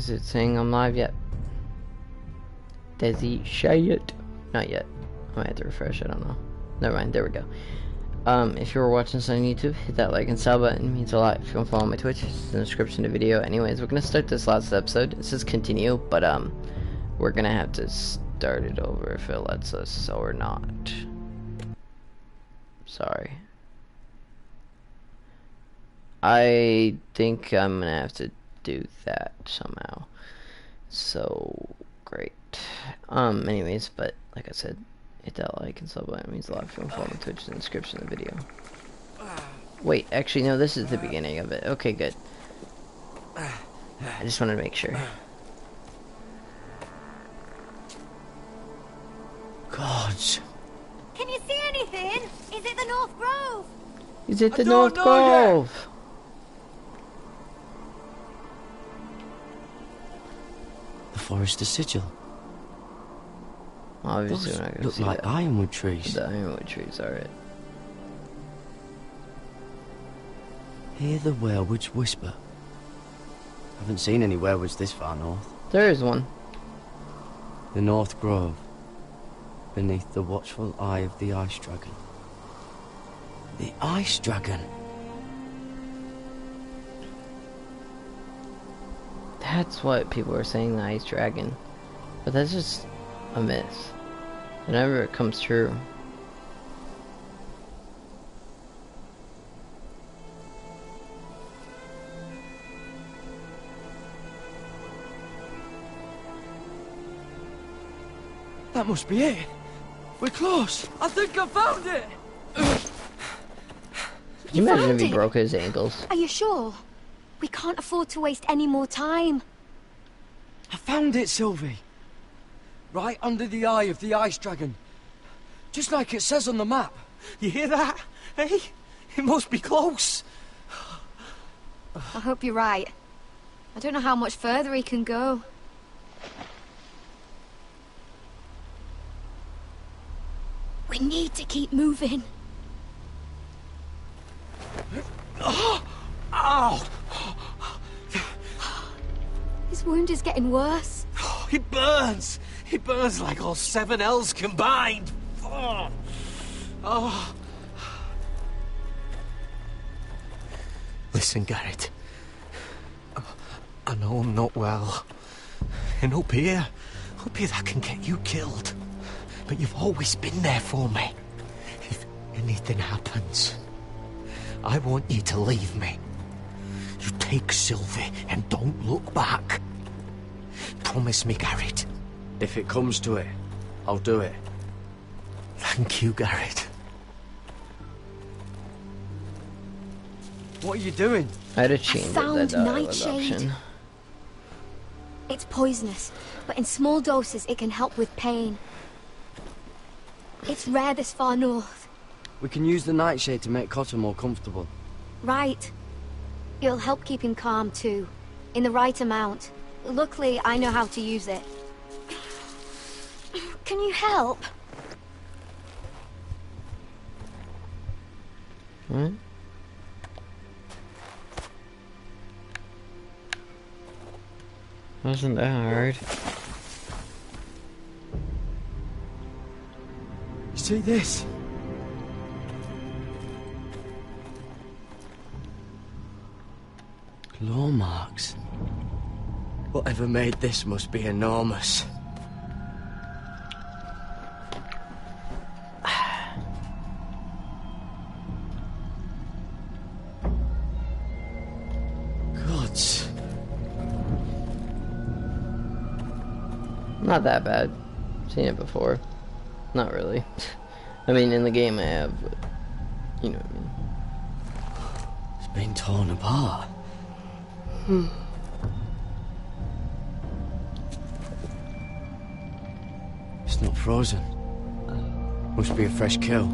Is it saying I'm live yet? Does he say it? Not yet. I might have to refresh, I don't know. Never mind, there we go. If you were watching this on YouTube, hit that like and sub button, it means a lot. If you want to follow my Twitch, it's in the description of the video. Anyways, we're gonna start this last episode. It says continue, but we're gonna have to start it over if it lets us or not. Sorry. I think I'm gonna have to do that somehow. So great. Anyways, but like I said, hit that like and sub button, it means a lot. If you want to follow my Twitch in the description of the video. Wait, actually no, this is the beginning of it. Okay, good. I just wanted to make sure. Gods. Can you see anything? Is it the North Grove? Is it the North Grove? The Forester Sigil. Obviously Those we're not gonna look see like that. ironwood trees. The ironwood trees, alright. Hear the werewolves whisper. Haven't seen any werewolves this far north. There is one. The North Grove. Beneath the watchful eye of the Ice Dragon. The Ice Dragon? That's what people are saying, the Ice Dragon. But that's just a myth. Whenever it comes true. That must be it. We're close. I think I found it. Can you imagine if he found it? broke his ankles? Are you sure? We can't afford to waste any more time. I found it, Sylvie. Right under the eye of the Ice Dragon. Just like it says on the map. You hear that? Hey? It must be close. I hope you're right. I don't know how much further he can go. We need to keep moving. Ow! His wound is getting worse. It burns. It burns like all 7 L's combined. Oh. Oh. Listen, Garrett. I know I'm not well. And up here that can get you killed. But you've always been there for me. If anything happens, I want you to leave me. You take Sylvie and don't look back. Promise me, Garrett. If it comes to it, I'll do it. Thank you, Garrett. What are you doing? I had a change found that Nightshade. option. It's poisonous, but in small doses it can help with pain. It's rare this far north. We can use the nightshade to make Cotter more comfortable. Right. It'll help keep him calm too. In the right amount. Luckily, I know how to use it. Can you help? What? Wasn't that hard? You see this? Claw marks. Whatever made this must be enormous. Gods. Not that bad. Seen it before. Not really. I mean, in the game I have, but you know what I mean. It's been torn apart. It's not frozen. Must be a fresh kill.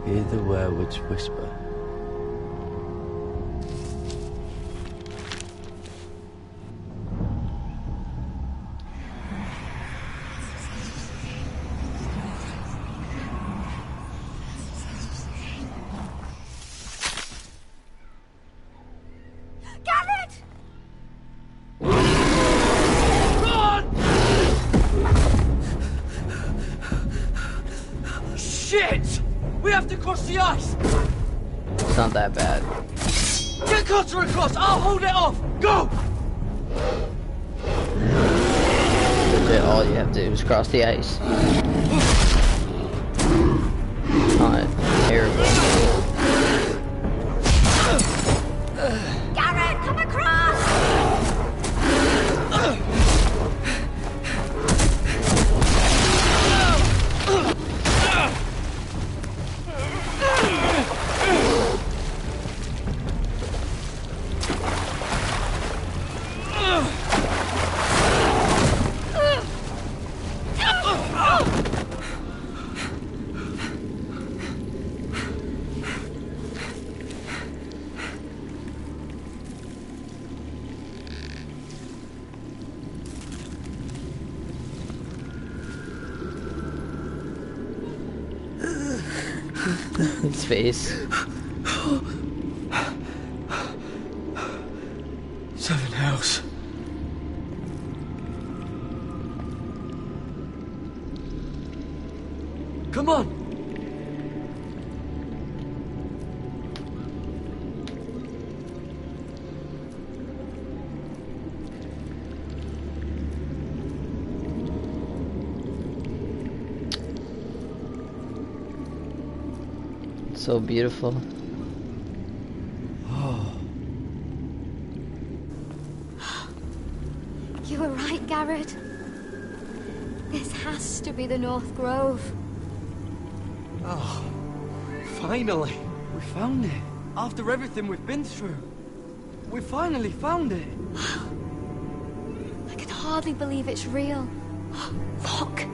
Hear the werewolves whisper. Shit! We have to cross the ice! It's not that bad. Get Cutter across! I'll hold it off! Go! Legit, all you have to do is cross the ice. It's not terrible. Garrett, come across! His face. 7 house. Come on! So beautiful. You were right, Garrett. This has to be the North Grove. Oh, finally. We found it. After everything we've been through. We finally found it. I can hardly believe it's real. Look!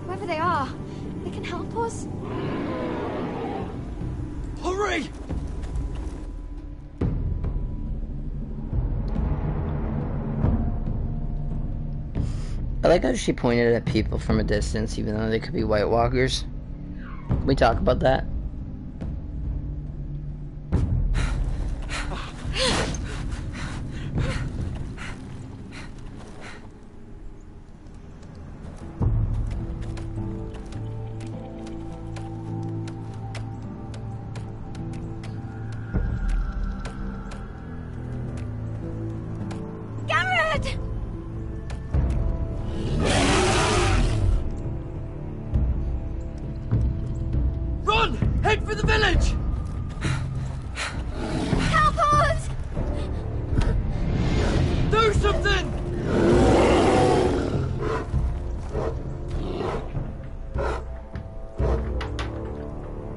Whoever they are, they can help us. Hurry! I like how she pointed at people from a distance, even though they could be White Walkers. Can we talk about that? Garrett! Run! Head for the village! Help us! Do something!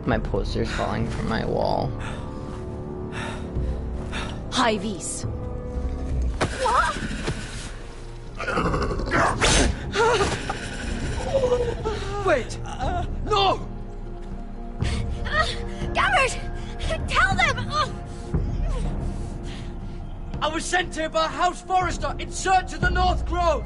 My poster's falling from my wall. High vis. Wait! No! Garrett! Tell them! I was sent here by House Forrester in search of the North Grove!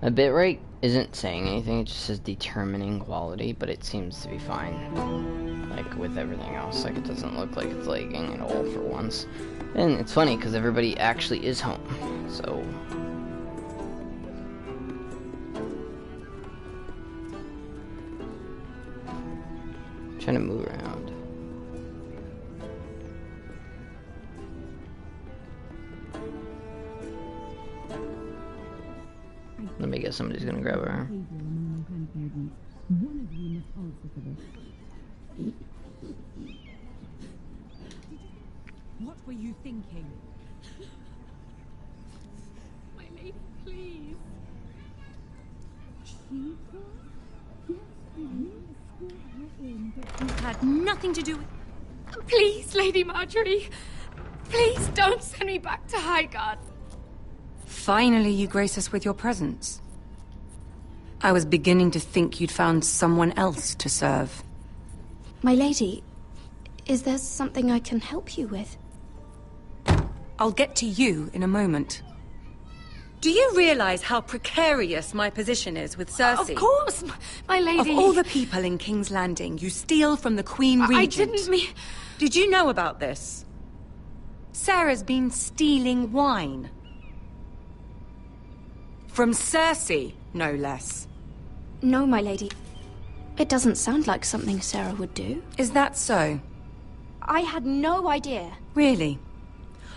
My bitrate isn't saying anything, it just says determining quality, but it seems to be fine. Like with everything else. Like, it doesn't look like it's lagging at all for once. And it's funny, because everybody actually is home. So... I'm trying to move around. Let me guess, somebody's gonna grab her. What were you thinking? My lady, please. You had nothing to do with... Please, Lady Marjorie. Please don't send me back to Highgarden. Finally, you grace us with your presence. I was beginning to think you'd found someone else to serve. My lady, is there something I can help you with? I'll get to you in a moment. Do you realize how precarious my position is with Cersei? Of course, my lady. Of all the people in King's Landing, you steal from the Queen Regent. I didn't mean... Did you know about this? Sarah's been stealing wine. From Cersei, no less. No, my lady. It doesn't sound like something Sarah would do. Is that so? I had no idea. Really?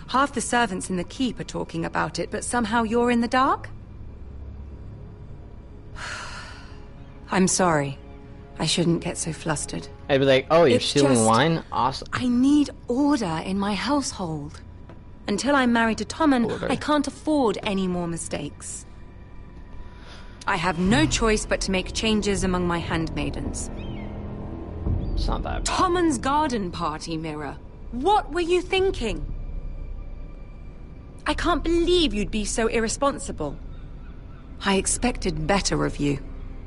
Half the servants in the keep are talking about it, but somehow you're in the dark? I'm sorry. I shouldn't get so flustered. I'd be like, oh, you're It's stealing just- wine? Awesome. I need order in my household. Until I'm married to Tommen, Order. I can't afford any more mistakes. I have no choice but to make changes among my handmaidens. It's not that bad. Tommen's garden party, Mira. What were you thinking? I can't believe you'd be so irresponsible. I expected better of you.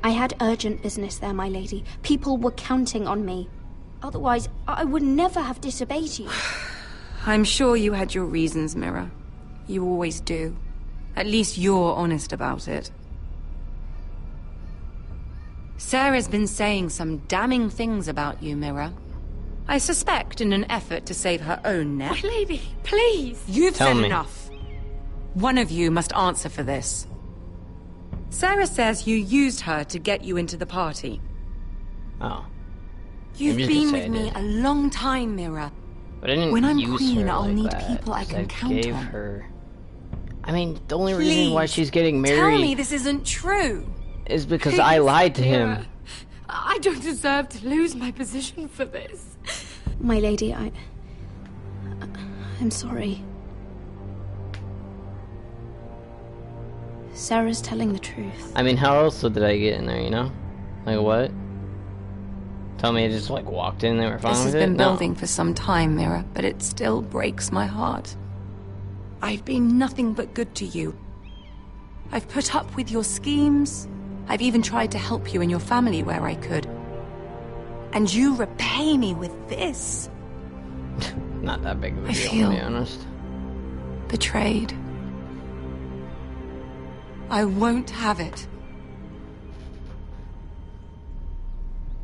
I had urgent business there, my lady. People were counting on me. Otherwise, I would never have disobeyed you. I'm sure you had your reasons, Mira. You always do. At least you're honest about it. Sarah's been saying some damning things about you, Mira. I suspect in an effort to save her own neck. My lady, please. You've Tell said me. enough. One of you must answer for this. Sarah says you used her to get you into the party. Oh. You've Maybe you been could with say I me did. a long time, Mira. But I didn't When I'm use queen, her I'll like need that, people I 'cause can count gave on. her... I mean, the only reason why Please, she's getting Tell married me this isn't true. is because I lied to him. Mira, I don't deserve to lose my position for this. My lady, I'm sorry. Sarah's telling the truth. I mean, how else did I get in there, you know? Like, what? Tell me I just, like, walked in, they were fine This has with it? been No. building for some time, Mira, but it still breaks my heart. I've been nothing but good to you. I've put up with your schemes. I've even tried to help you and your family where I could. And you repay me with this. Not that big of a I deal, feel- to be honest. Betrayed. I won't have it.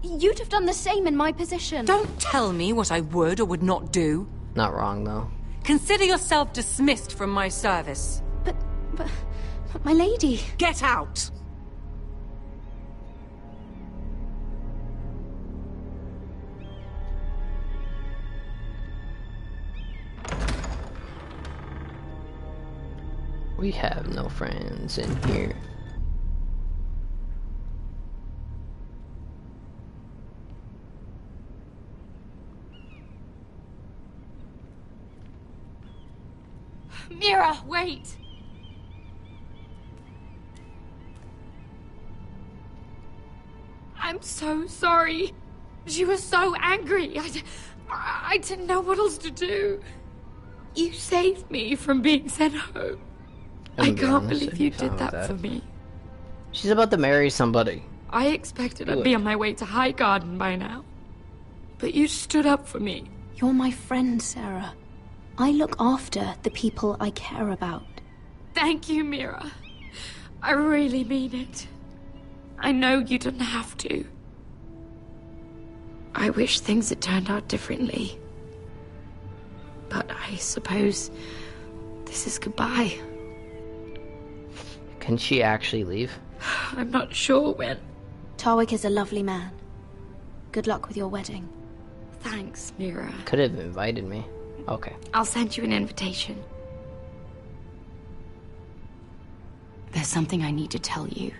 You'd have done the same in my position. Don't tell me what I would or would not do. Not wrong, though. Consider yourself dismissed from my service. But my lady. Get out! We have no friends in here. Mira, wait. I'm so sorry. She was so angry. I didn't know what else to do. You saved me from being sent home. I gonna be can't honest, believe I'd be you fine did with that that. for me. She's about to marry somebody. I expected I'd Good. be on my way to Highgarden by now. But you stood up for me. You're my friend, Sarah. I look after the people I care about. Thank you, Mira. I really mean it. I know you didn't have to. I wish things had turned out differently. But I suppose this is goodbye. Can she actually leave? I'm not sure when. Tarwick is a lovely man. Good luck with your wedding. Thanks, Mira. Could have invited me. Okay. I'll send you an invitation. There's something I need to tell you.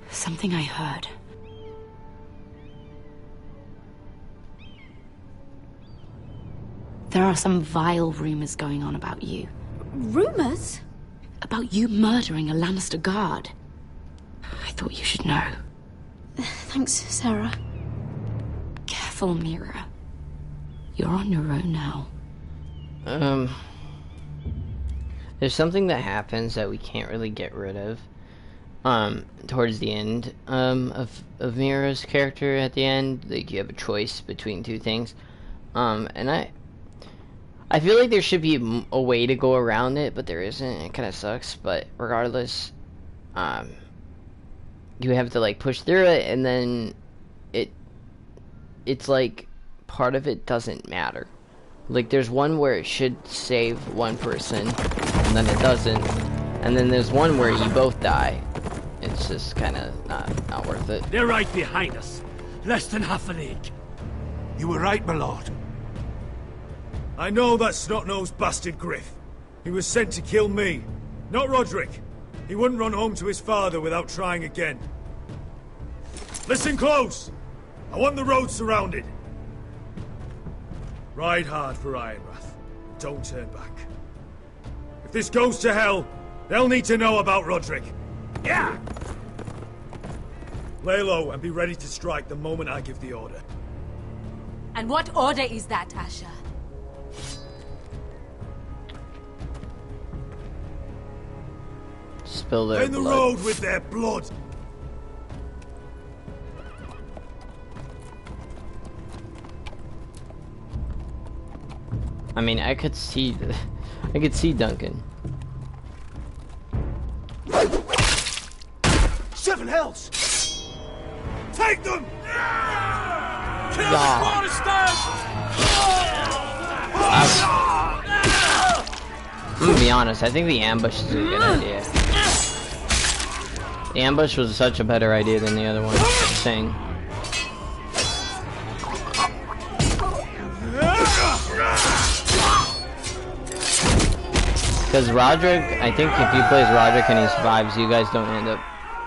Something I heard. There are some vile rumors going on about you. Rumors? About you murdering a Lannister guard. I thought you should know. Thanks, Sarah. Careful, Mira. You're on your own now. There's something that happens that we can't really get rid of. Towards the end, of Mira's character at the end, like you have a choice between two things. And I feel like there should be a way to go around it, but there isn't. It kind of sucks, but regardless, you have to like push through it, and then it's like part of it doesn't matter. Like there's one where it should save one person, and then it doesn't, and then there's one where you both die. It's just kind of not worth it. They're right behind us, less than half a league. You were right, my lord. I know that snot-nosed bastard Griff. He was sent to kill me, not Roderick. He wouldn't run home to his father without trying again. Listen close! I want the road surrounded. Ride hard for Ironrath. Don't turn back. If this goes to hell, they'll need to know about Roderick. Yeah! Lay low and be ready to strike the moment I give the order. And what order is that, Asher? Spill their In the blood. road with their blood. I mean, I could see Duncan. Seven hells! Take them! Kill the Yeah. Protestants! I'm gonna be honest, I think the ambush is a good idea. The ambush was such a better idea than the other one. Just saying. Because Roderick, I think if he plays Roderick and he survives, you guys don't end up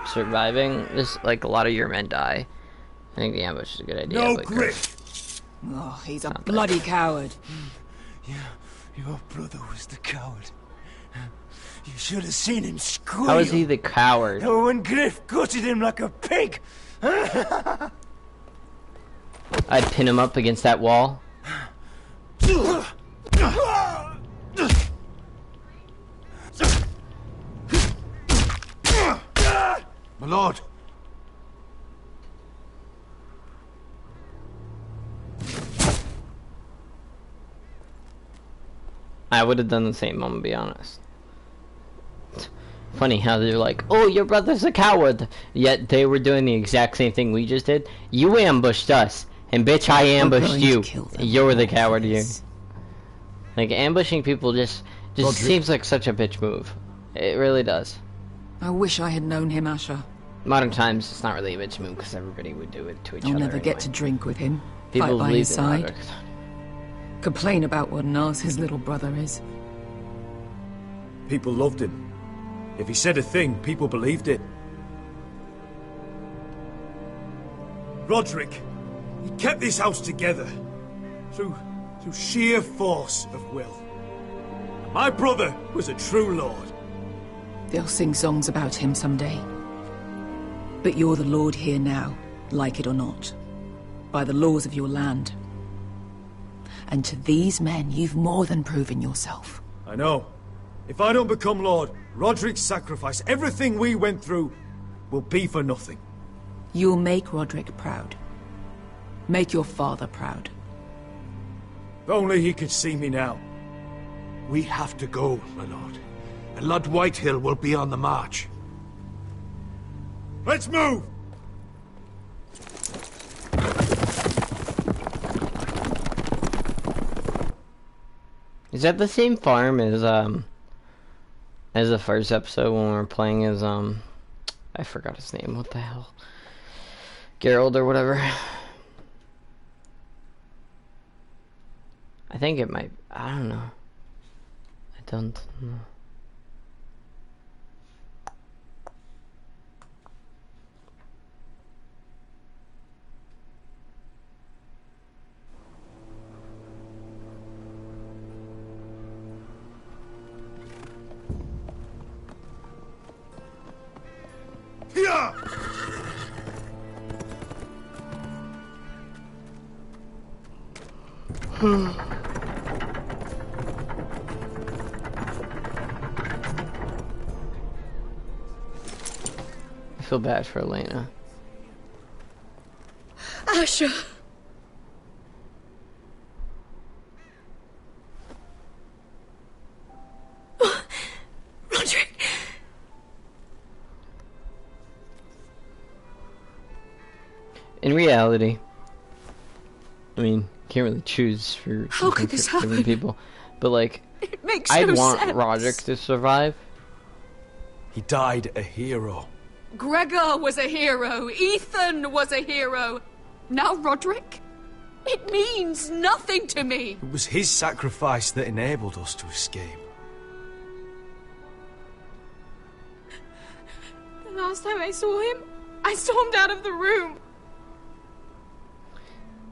surviving. This, like, a lot of your men die. I think the ambush is a good idea. No but Griff! Oh, he's a bloody coward. Your brother was the coward. You should have seen him squeal. how is he the coward? Oh, when Griff gutted him like a pig. I'd pin him up against that wall. My lord. I would have done the same, I'm gonna be honest. Funny how they're like, oh, your brother's a coward. Yet they were doing the exact same thing we just did. You ambushed us. And bitch, I ambushed you. You're the coward here. Like, ambushing people just seems like such a bitch move. It really does. I wish I had known him, Asher. Modern times, it's not really a bitch move because everybody would do it to each I'll other never get anyway. to drink with him. People Fight by believe his in side. Roderick. Complain about what an arse his little brother is. People loved him. If he said a thing, people believed it. Roderick, he kept this house together. Through sheer force of will. My brother was a true lord. They'll sing songs about him someday. But you're the lord here now, like it or not. By the laws of your land. And to these men, you've more than proven yourself. I know. If I don't become lord, Roderick's sacrifice, everything we went through, will be for nothing. You'll make Roderick proud. Make your father proud. If only he could see me now. We have to go, my lord. And Lord Whitehill will be on the march. Let's move! Is that the same farm as the first episode when we were playing as I forgot his name. What the hell? Geralt or whatever. I think it might. I don't know. I don't know. Yeah! I feel bad for Elena. Asher! Roderick! In reality, I mean, can't really choose for How could this different happen? people, but like, It makes I'd no want sense. Roderick to survive. He died a hero. Gregor was a hero. Ethan was a hero. Now Roderick? It means nothing to me. It was his sacrifice that enabled us to escape. The last time I saw him, I stormed out of the room.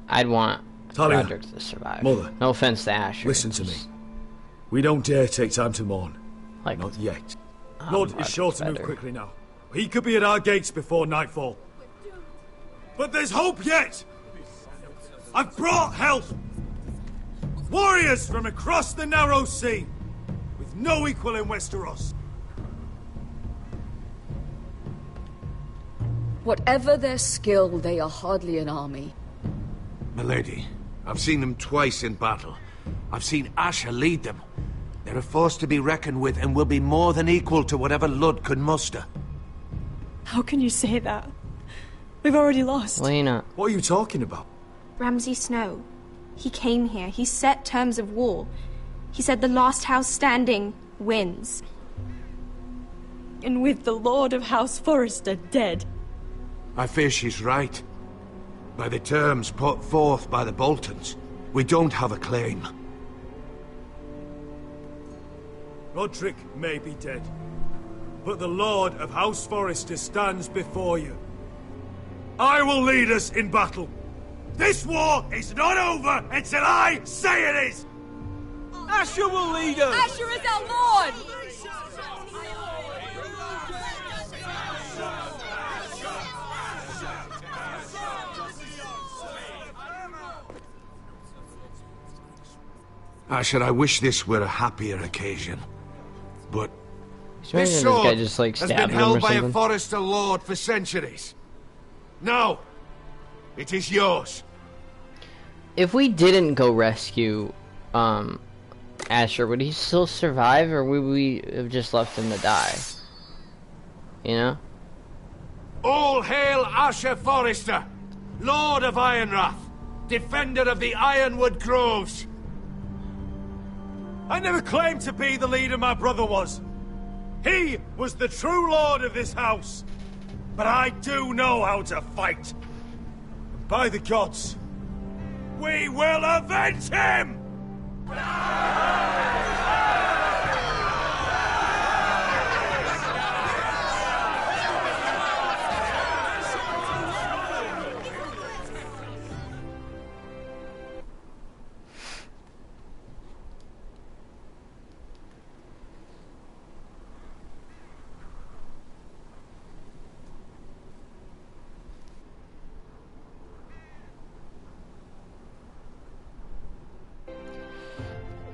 I'd want Talia, Roderick to survive. Mother, no offense to Asher. listen to me. We don't dare take time to mourn. Like, not yet. Blood is Roderick's sure to move better. quickly now. He could be at our gates before nightfall. But there's hope yet! I've brought help! Warriors from across the narrow sea, with no equal in Westeros. Whatever their skill, they are hardly an army. Milady, I've seen them twice in battle. I've seen Asher lead them. They're a force to be reckoned with and will be more than equal to whatever Lud could muster. How can you say that? We've already lost. Lena. What are you talking about? Ramsay Snow. He came here. He set terms of war. He said the last house standing wins. And with the Lord of House Forrester dead. I fear she's right. By the terms put forth by the Boltons, we don't have a claim. Roderick may be dead, but the Lord of House Forrester stands before you. I will lead us in battle. This war is not over until I say it is! Asher will lead us! Asher is our lord! Asher, I wish this were a happier occasion. But Imagine this this sword guy just like has stabbed been him or held by a something. Forrester lord for centuries. Now, it is yours. If we didn't go rescue Asher, would he still survive, or would we have just left him to die? You know? All hail Asher Forrester, Lord of Ironrath, defender of the Ironwood Groves. I never claimed to be the leader my brother was. He was the true lord of this house. But I do know how to fight. And by the gods, we will avenge him!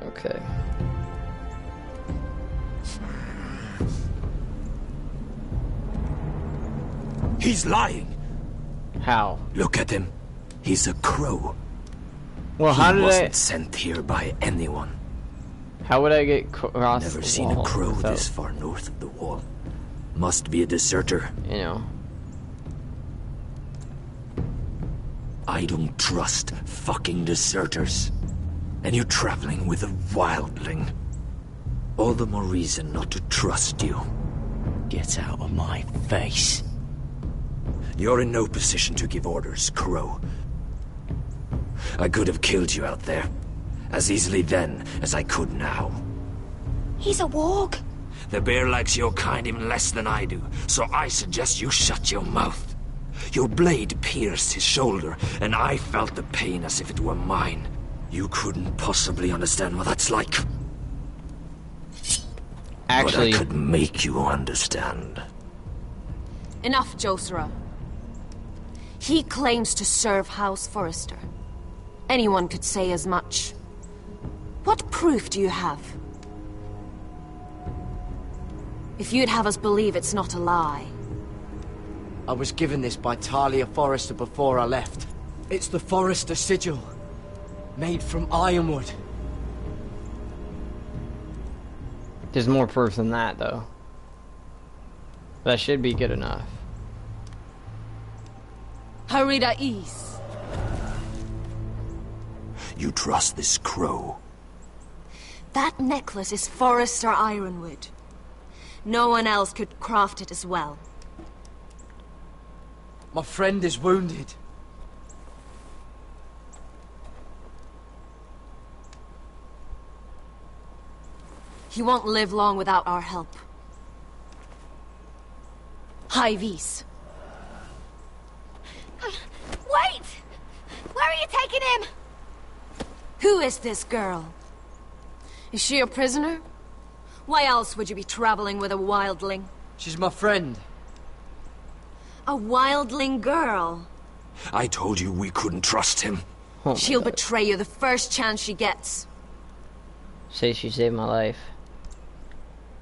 Okay. He's lying. How? Look at him. He's a crow. Well, how he did wasn't I... sent here by anyone. How would I get across Never the seen wall a crow without, this far north of the wall. Must be a deserter. you know? I don't trust fucking deserters. And you traveling with a wildling. All the more reason not to trust you. Get out of my face. You're in no position to give orders, Crow. I could have killed you out there. As easily then as I could now. He's a warg. The bear likes your kind even less than I do, so I suggest you shut your mouth. Your blade pierced his shoulder, and I felt the pain as if it were mine. You couldn't possibly understand what that's like. Actually, but I could make you understand. Enough, Josera. He claims to serve House Forrester. Anyone could say as much. What proof do you have? If you'd have us believe it's not a lie. I was given this by Talia Forrester before I left. It's the Forrester sigil. Made from ironwood. there's more proof than that, though. That should be good enough. Harida East. You trust this crow? That necklace is Forrester Ironwood. No one else could craft it as well. My friend is wounded. He won't live long without our help. Hyvis. Wait! Where are you taking him? Who is this girl? Is she a prisoner? Why else would you be traveling with a wildling? She's my friend. A wildling girl? I told you we couldn't trust him. Oh She'll betray you the first chance she gets. Say she saved my life.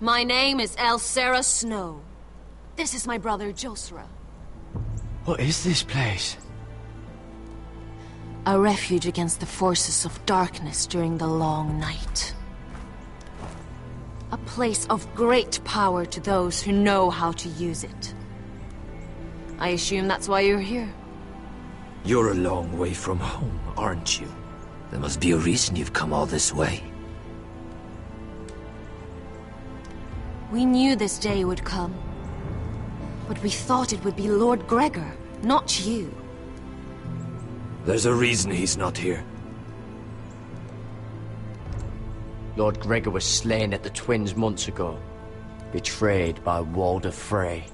My name is Elsera Snow. This is my brother Josera. What is this place? A refuge against the forces of darkness during the long night. A place of great power to those who know how to use it. I assume that's why you're here. You're a long way from home, aren't you? There must be a reason you've come all this way. We knew this day would come. But we thought it would be Lord Gregor, not you. There's a reason he's not here. Lord Gregor was slain at the Twins months ago. Betrayed by Walder Frey.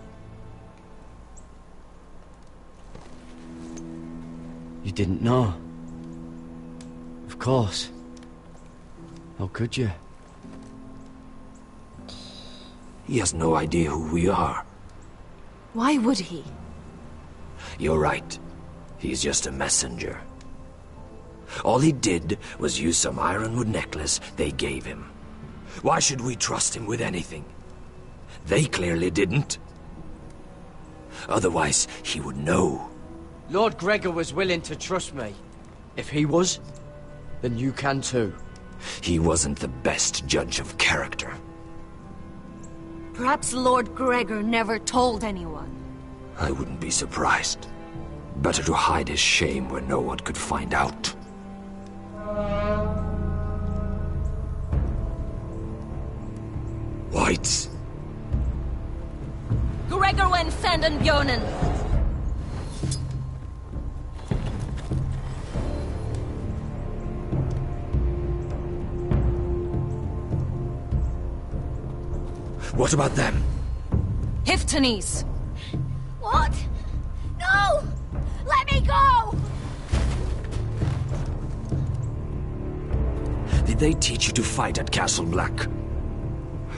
You didn't know? Of course. How could you? He has no idea who we are. Why would he? You're right. He's just a messenger. All he did was use some ironwood necklace they gave him. Why should we trust him with anything? They clearly didn't. Otherwise, he would know. Lord Gregor was willing to trust me. If he was, then you can too. He wasn't the best judge of character. Perhaps Lord Gregor never told anyone. I wouldn't be surprised. Better to hide his shame where no one could find out. Whites. Gregor wen senden Bjonen. What about them? Hiftanes. What? No! Let me go! Did they teach you to fight at Castle Black?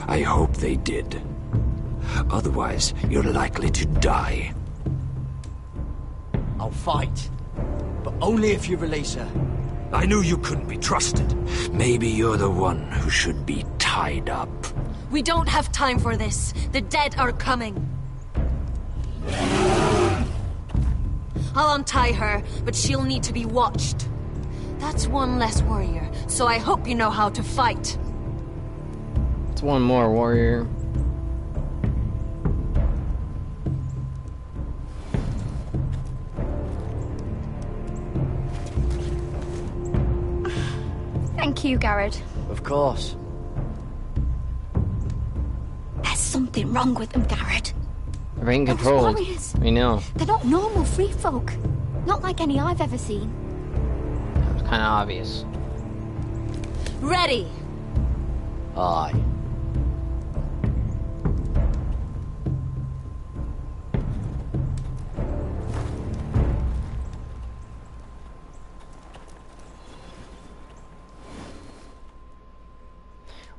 I hope they did. Otherwise, you're likely to die. I'll fight. But only if you release her. I knew you couldn't be trusted. Maybe you're the one who should be tied up. We don't have time for this. The dead are coming. I'll untie her, but she'll need to be watched. That's one less warrior, so I hope you know how to fight. It's one more warrior. Thank you, Garrett. Of course. There's something wrong with them, Garrett. They're being Those controlled. warriors. We know. They're not normal free folk. Not like any I've ever seen. It's kind of obvious. Ready. Aye.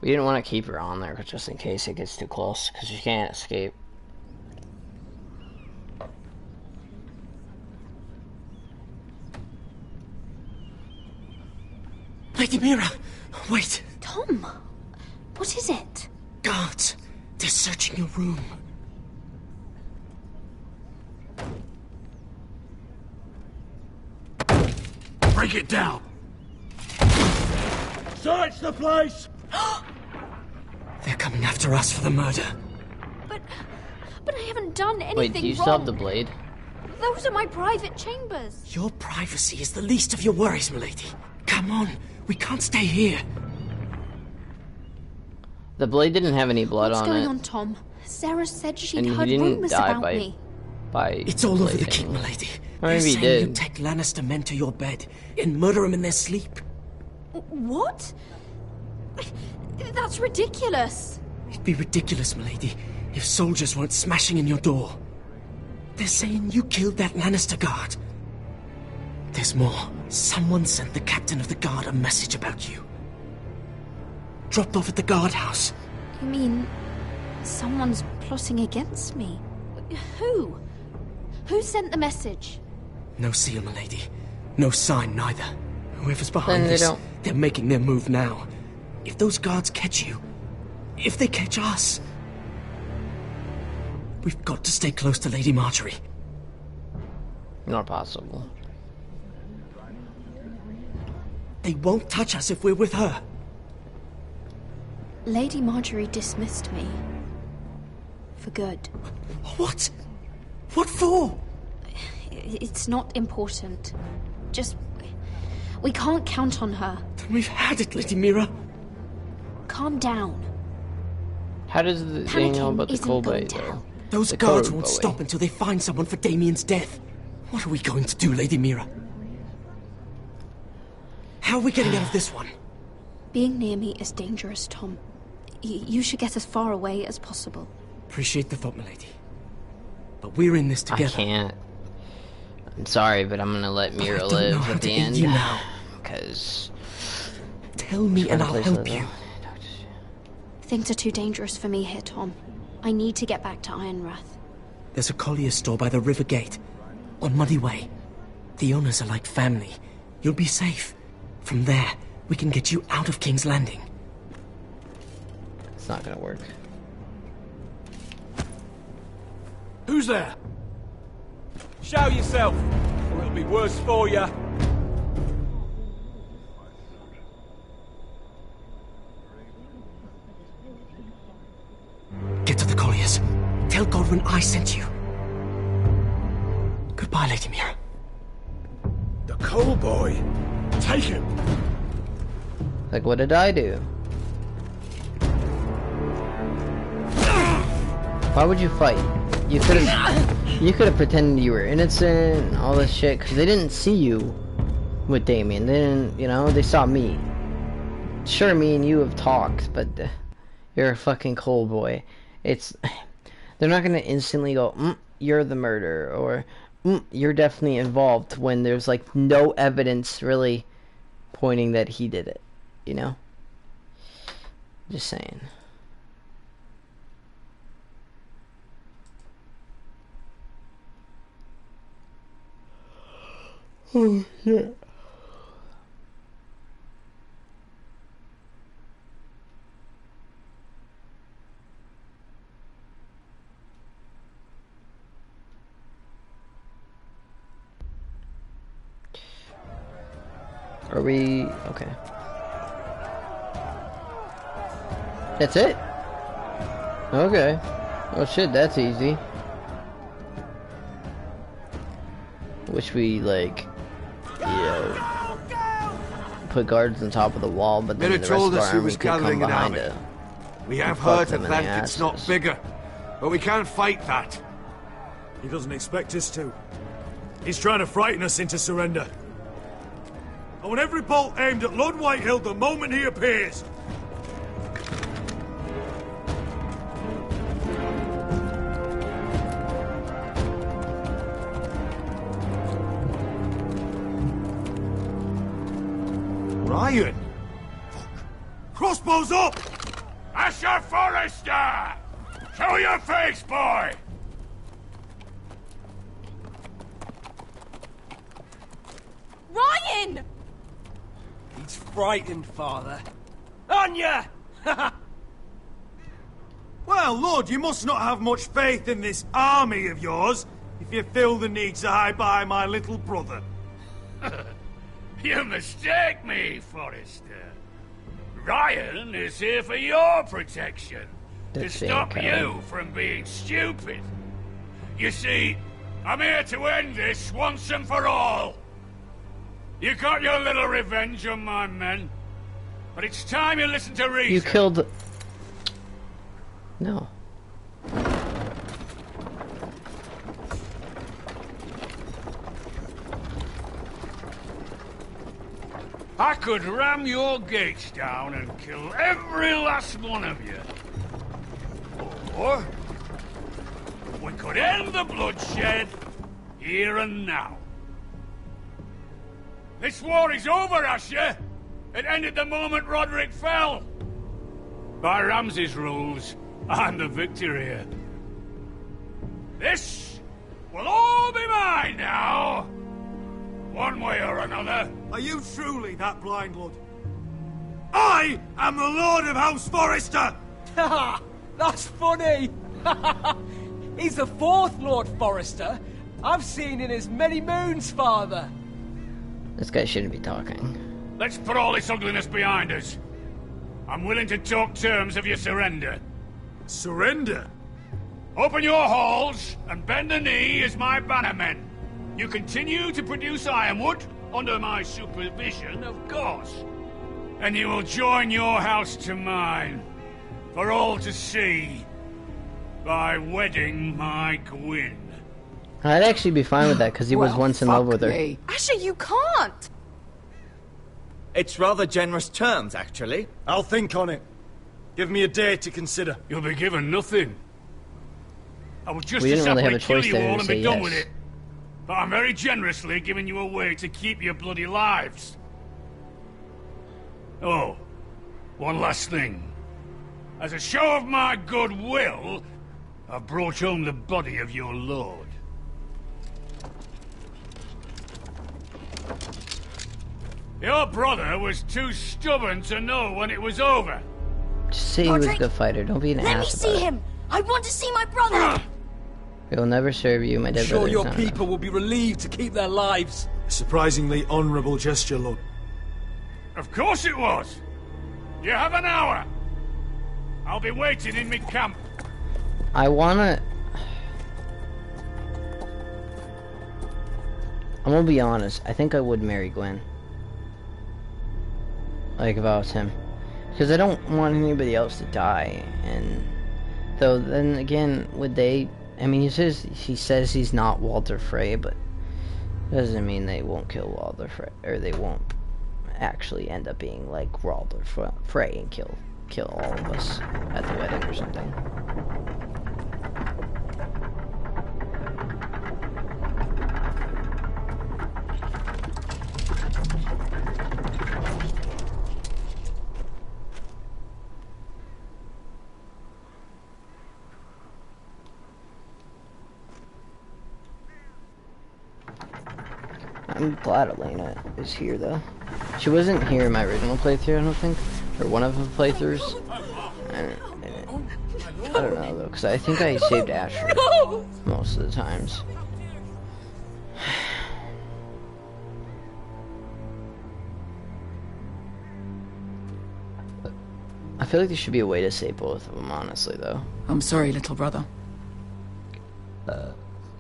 We didn't want to keep her on there just in case it gets too close, because she can't escape. Lady Mira, wait. Tom, what is it? Guards, they're searching your room. Break it down! Search the place! They're coming after us for the murder. But I haven't done anything Wait, do you wrong. still have the blade? Those are my private chambers. Your privacy is the least of your worries, milady. Come on, we can't stay here. The blade didn't have any blood What's on going it. on, Tom? Sarah said she'd And he heard didn't rumors die about by me. It's all over the keep, blading. milady. Or They're maybe he saying did. you take Lannister men to your bed and murder them in their sleep. What? That's ridiculous. It'd be ridiculous, milady, if soldiers weren't smashing in your door. They're saying you killed that Lannister guard. There's more. Someone sent the captain of the guard a message about you. Dropped off at the guardhouse. You mean someone's plotting against me? Who? Who sent the message? No seal, milady. No sign, neither. Whoever's behind Then they this, don't- they're making their move now. If those guards catch you, if they catch us, we've got to stay close to Lady Marjorie. Not possible. They won't touch us if we're with her. Lady Marjorie dismissed me. For good. What? What for? It's not important. Just... we can't count on her. Then we've had it, Lady Mira. Calm down. How does they know Panicking about the isn't cold going blade, to though? help. Those The guards code won't boy. stop until they find someone for Damien's death. What are we going to do, Lady Mira? How are we getting out of this one? Being near me is dangerous, Tom. You should get as far away as possible. Appreciate the thought, milady. But we're in this together. I can't. I'm sorry, but I'm gonna let Mira don't know live how at to the aid end. you now. Because... Tell me and I'll help you. Things are too dangerous for me here, Tom. I need to get back to Ironrath. There's a collier store by the river gate. On Muddy Way. The owners are like family. You'll be safe. From there, we can get you out of King's Landing. It's not gonna work. Who's there? Show yourself, or it'll be worse for you. Get to the colliers. Tell Godwin I sent you. Goodbye, Lady Mira. The coal boy. Take him. Like, what did I do? Why would you fight? You could have pretended you were innocent and all this shit, because they didn't see you with Damien. They didn't, you know, they saw me. Sure, me and you have talked, but you're a fucking coal boy. It's... They're not gonna instantly go, you're the murderer, or you're definitely involved, when there's, like, no evidence really pointing that he did it. You know? Just saying. Oh, shit. Are we... okay. That's it? Okay. Oh shit, that's easy. Wish we, like... Yo. put guards on top of the wall, but then Mira the rest told of our us who army was could come gathering an behind army. it. We have fuck heard them of in the that it's not asses. bigger, but we can't fight that. He doesn't expect us to. He's trying to frighten us into surrender. I want every bolt aimed at Lord Whitehill the moment he appears. Ryan! Fuck. Crossbows up! Asher Forrester! Show your face, boy! Ryan! He's frightened, Father. Anya! Well, Lord, you must not have much faith in this army of yours if you feel the need to hide behind my little brother. You mistake me, Forrester. Ryan is here for your protection. To stop you from being stupid. You see, I'm here to end this once and for all. You got your little revenge on my men, but it's time you listen to reason. You killed... No. I could ram your gates down and kill every last one of you. Or we could end the bloodshed here and now. This war is over, Asher. It ended the moment Roderick fell. By Ramsay's rules, I'm the victor here. This will all be mine now. One way or another. Are you truly that blind, Lord? I am the Lord of House Forrester! Ha! That's funny! He's the fourth Lord Forrester I've seen in as many moons, Father. This guy shouldn't be talking. Let's put all this ugliness behind us. I'm willing to talk terms of your surrender. Surrender? Open your halls and bend the knee as my bannermen. You continue to produce ironwood under my supervision, of course. And you will join your house to mine, for all to see, by wedding my Gwyn. I'd actually be fine with that, because he was once in love with her. Asher, you can't! It's rather generous terms, actually. I'll think on it. Give me a day to consider. You'll be given nothing. I would just We didn't as really have happily a kill choice you there to all and say be done yes. with it. But I'm very generously giving you a way to keep your bloody lives. Oh, one last thing. As a show of my goodwill, I've brought home the body of your lord. Your brother was too stubborn to know when it was over. Just say he was a good fighter. Don't be an Let me ass see about it. him! I want to see my brother! We will never serve you, my dead Sure, brother. your No, no. people will be relieved to keep their lives. A surprisingly honourable gesture, Lord. Of course it was. You have an hour. I'll be waiting in mid-camp. I wanna... I'm gonna be honest. I think I would marry Gwen. Like, if I was him. Because I don't want anybody else to die. And... Though, then again, would they... I mean, he says he's not Walder Frey, but... Doesn't mean they won't kill Walder Frey. Or they won't actually end up being like Walder Frey and kill all of us at the wedding or something. I'm glad Elena is here, though. She wasn't here in my original playthrough, I don't think. Or one of the playthroughs. I don't know, though, because I think I saved Asher most of the times. I feel like there should be a way to save both of them, honestly, though. I'm sorry, little brother.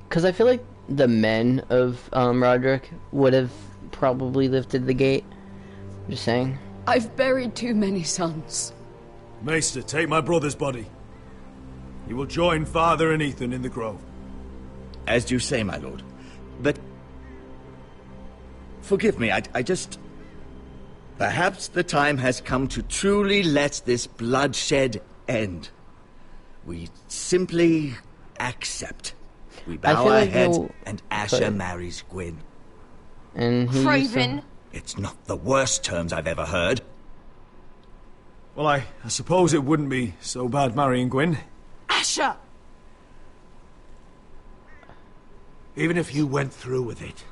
Because I feel like the men of Roderick would have probably lifted the gate, Just saying. I've buried too many sons. Maester, take my brother's body. He will join Father and Ethan in the grove. As you say, my lord. But... forgive me, I just... Perhaps the time has come to truly let this bloodshed end. We simply accept. We bow our heads and Asher marries Gwyn. And Craven. It's not the worst terms I've ever heard. Well, I suppose it wouldn't be so bad marrying Gwyn. Asher! Even if you went through with it,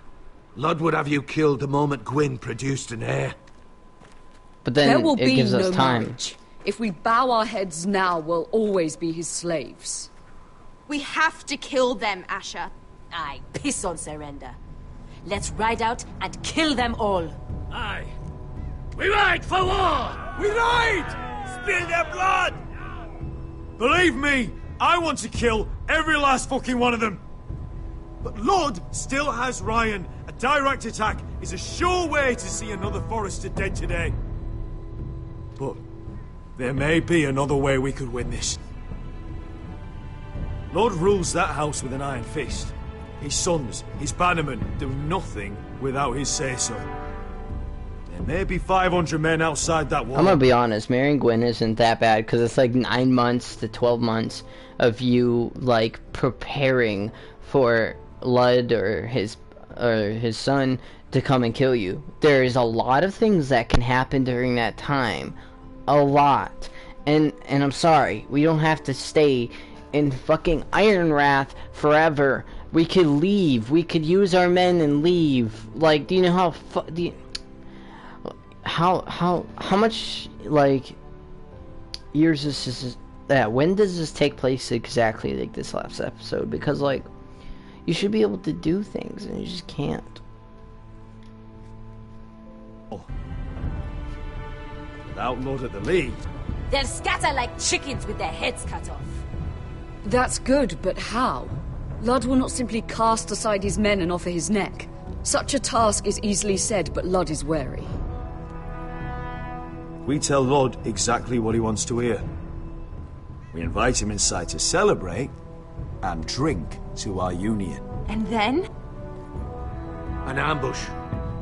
Lud would have you killed the moment Gwyn produced an heir. But then there will it be gives no us time. marriage. If we bow our heads now, we'll always be his slaves. We have to kill them, Asher. Aye, piss on surrender. Let's ride out and kill them all. Aye. We ride for war! We ride! Spill their blood! Believe me, I want to kill every last fucking one of them. But Lord still has Ryan. A direct attack is a sure way to see another Forrester dead today. But there may be another way we could win this. Lord rules that house with an iron fist. His sons, his bannermen, do nothing without his say-so. There may be 500 men outside that wall. I'm gonna be honest, marrying Gwyn isn't that bad, because it's like 9 months to 12 months of you, like, preparing for Lud or his son to come and kill you. There's a lot of things that can happen during that time. A lot. And I'm sorry, we don't have to stay in fucking Ironrath forever. We could leave. We could use our men and leave. Like, do you know how much, like, years this is that? When does this take place exactly, like this last episode? Because, like, you should be able to do things and you just can't. Without Lord at the lead. They'll scatter like chickens with their heads cut off. That's good, but how? Lud will not simply cast aside his men and offer his neck. Such a task is easily said, but Lud is wary. We tell Lord exactly what he wants to hear. We invite him inside to celebrate and drink to our union. And then? An ambush.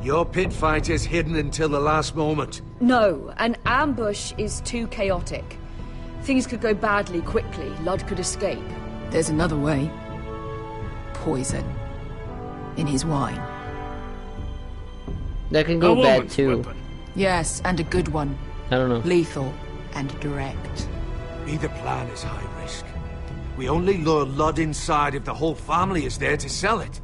Your pit fight is hidden until the last moment. No, an ambush is too chaotic. Things could go badly quickly. Lud could escape. There's another way. Poison. In his wine. That can go bad too. Weapon. Yes, and a good one. I don't know. Lethal and direct. Either plan is high risk. We only lure Lud inside if the whole family is there to sell it.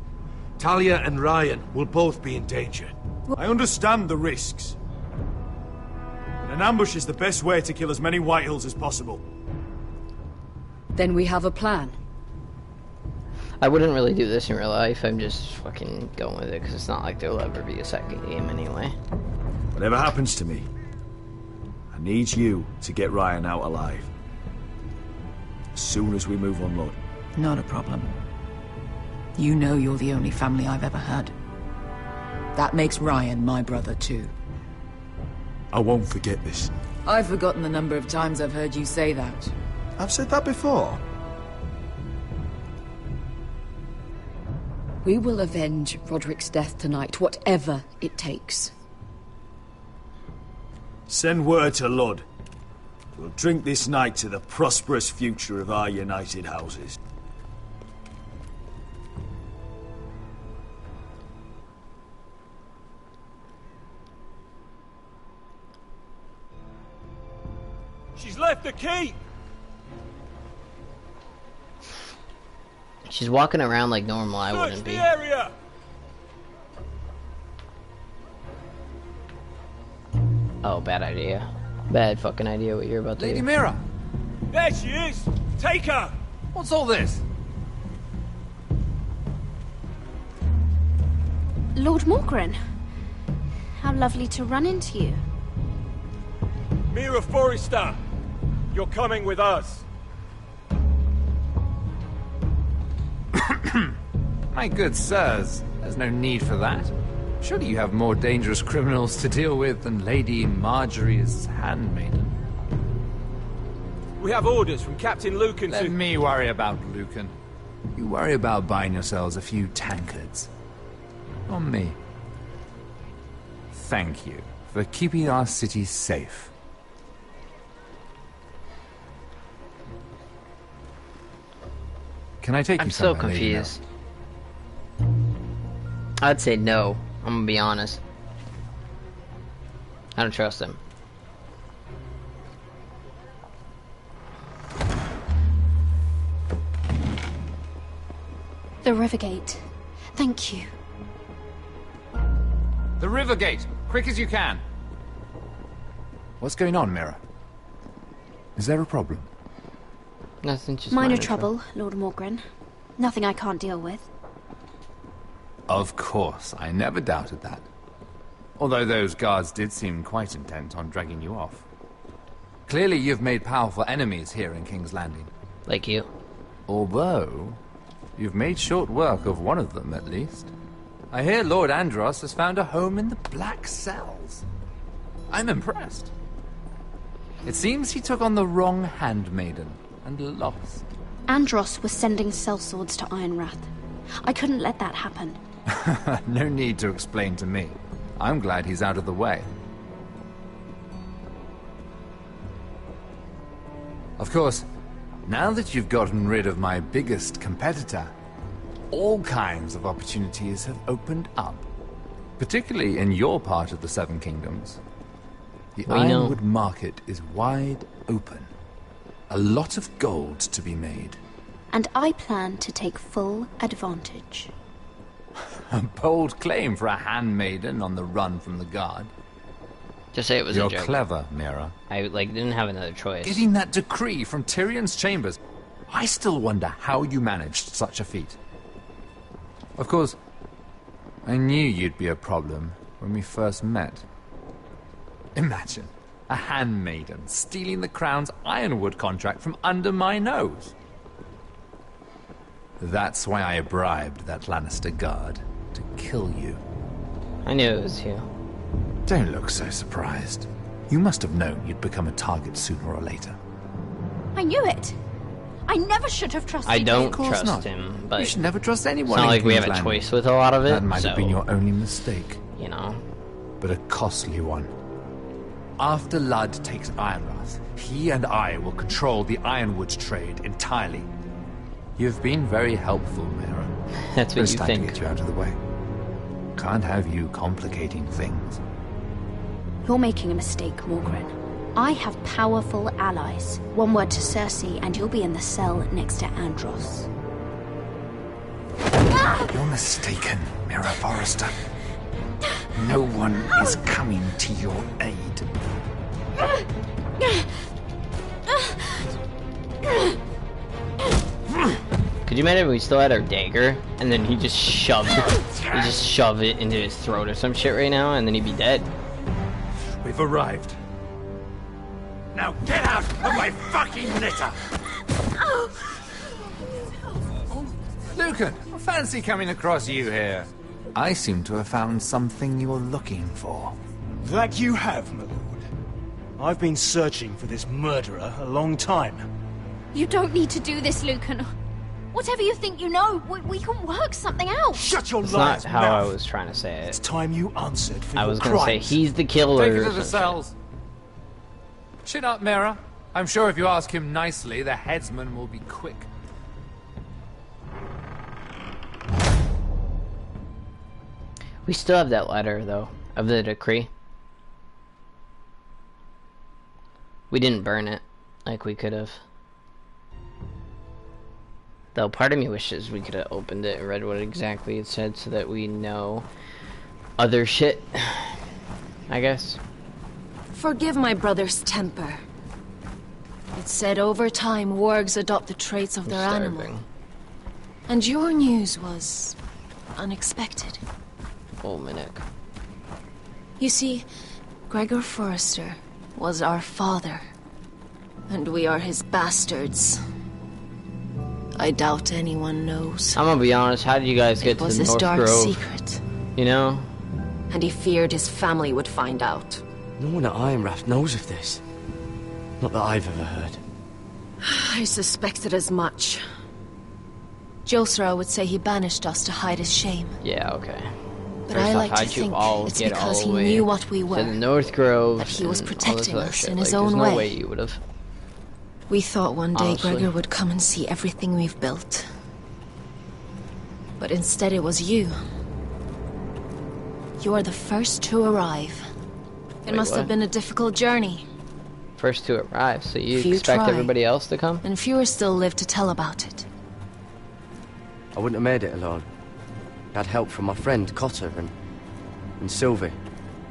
Talia and Ryan will both be in danger. I understand the risks. But an ambush is the best way to kill as many Whitehills as possible. Then we have a plan. I wouldn't really do this in real life. I'm just fucking going with it because it's not like there'll ever be a second game anyway. Whatever happens to me, I need you to get Ryan out alive. As soon as we move on, Lord. Not a problem. You know you're the only family I've ever had. That makes Ryan my brother too. I won't forget this. I've forgotten the number of times I've heard you say that. I've said that before. We will avenge Roderick's death tonight, whatever it takes. Send word to Lud. We'll drink this night to the prosperous future of our united houses. She's left the key! She's walking around like normal. I wouldn't be. Area. Oh, bad idea. Bad fucking idea what you're about to do. Lady Mira! There she is! Take her! What's all this? Lord Morgren. How lovely to run into you. Mira Forrester! You're coming with us. My good sirs, there's no need for that. Surely you have more dangerous criminals to deal with than Lady Marjorie's handmaiden. We have orders from Captain Lucan to... Let me worry about Lucan. You worry about buying yourselves a few tankards. On me. Thank you for keeping our city safe. Can I take you somewhere? I'm so confused. I'd say no. I'm gonna be honest. I don't trust him. The Rivergate. Thank you. The Rivergate! Quick as you can! What's going on, Mira? Is there a problem? Nothing, just minor trouble, Lord Morgren. Nothing I can't deal with. Of course, I never doubted that. Although those guards did seem quite intent on dragging you off. Clearly you've made powerful enemies here in King's Landing. Like you. Although, you've made short work of one of them, at least. I hear Lord Andros has found a home in the Black Cells. I'm impressed. It seems he took on the wrong handmaiden and lost. Andros was sending sellswords to Ironrath. I couldn't let that happen. No need to explain to me. I'm glad he's out of the way. Of course, now that you've gotten rid of my biggest competitor, all kinds of opportunities have opened up. Particularly in your part of the Seven Kingdoms. The Ironwood market is wide open. A lot of gold to be made. And I plan to take full advantage. A bold claim for a handmaiden on the run from the guard. Just say it was You're a joke. You're clever, Mira. I, didn't have another choice. Getting that decree from Tyrion's chambers. I still wonder how you managed such a feat. Of course, I knew you'd be a problem when we first met. Imagine a handmaiden stealing the Crown's Ironwood contract from under my nose. That's why I bribed that Lannister guard to kill you. I knew it was you. Don't look so surprised. You must have known you'd become a target sooner or later. I knew it! I never should have trusted I don't Of course trust not. him, but you should never trust anyone. It's not like we have King's a Landing. choice with a lot of it. That might have been your only mistake. You know. But a costly one. After Ludd takes Ironrath, he and I will control the Ironwood trade entirely. You've been very helpful, Mira. That's what It's you time think. to get you out of the way. Can't have you complicating things. You're making a mistake, Morgren. I have powerful allies. One word to Cersei, and you'll be in the cell next to Andros. You're mistaken, Mira Forrester. No one is coming to your aid. Could you imagine if we still had our dagger, and then he just shoved it into his throat or some shit right now, and then he'd be dead? We've arrived. Now get out of my fucking litter! Lucan, I fancy coming across you here. I seem to have found something you're looking for. That you have, my lord. I've been searching for this murderer a long time. You don't need to do this, Lucan. Whatever you think you know, we can work something out. Shut your That's lies, not how mouth. I was trying to say it. It's time you answered for I your was gonna say crimes. he's the killer. Take it or to the some cells. Chin up, Mira. I'm sure if you ask him nicely, the headsman will be quick. We still have that letter, though, of the decree. We didn't burn it like we could have. Though part of me wishes we could have opened it and read what exactly it said so that we know other shit, I guess. Forgive my brother's temper. It said over time wargs adopt the traits of their animal. And your news was unexpected. Oh, Minnick. You see, Gregor Forrester was our father, and we are his bastards. I doubt anyone knows. I'm gonna be honest, how did you guys get to was the his North dark Grove? secret. You know? and he feared his family would find out. No one at Ironrath knows of this. Not that I've ever heard. I suspected as much. Josra would say he banished us to hide his shame. Yeah, okay. But I like to think it's because he knew what we were. To the North Grove. That he was protecting us in his own own way. way. No way you would have. We thought one day Honestly. Gregor would come and see everything we've built. But instead it was you. You are the first to arrive. It Wait, must what? have been a difficult journey. First to arrive, so you Few expect try. everybody else to come? And fewer still live to tell about it. I wouldn't have made it alone. I had help from my friend Cotter and Sylvie.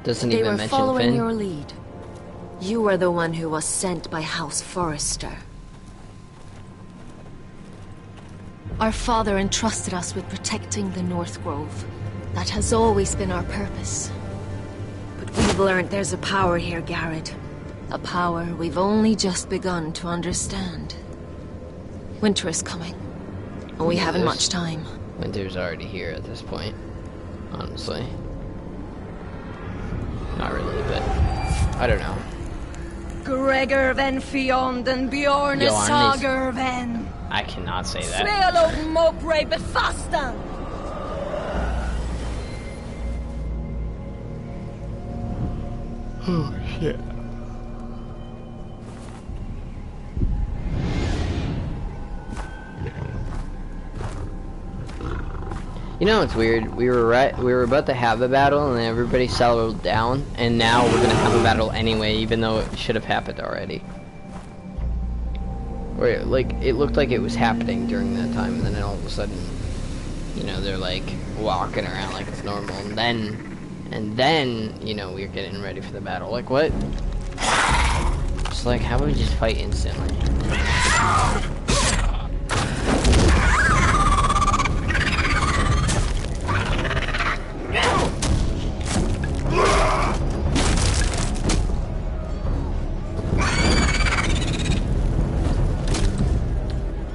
Doesn't They even were mention following Finn. your lead. You were the one who was sent by House Forrester. Our father entrusted us with protecting the North Grove. That has always been our purpose. But we've learned there's a power here, Garrett. A power we've only just begun to understand. Winter is coming, and we haven't much time. Winter's already here at this point, honestly. Not really, but I don't know. Gregor ven Fjond and Bjorn Bjorn is- Sager ven. I cannot say that. Svealog Mopre befastan. Oh, shit. You know what's weird? We were about to have a battle and then everybody settled down, and now we're gonna have a battle anyway, even though it should have happened already. Where like it looked like it was happening during that time, and then all of a sudden, you know, they're like walking around like it's normal, and then you know, we're getting ready for the battle. Like what? It's like, how about we just fight instantly?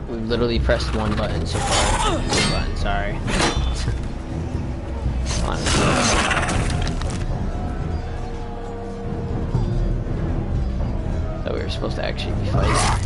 We've literally pressed one button so far. One button, sorry. Honestly. Thought we were supposed to actually be fighting.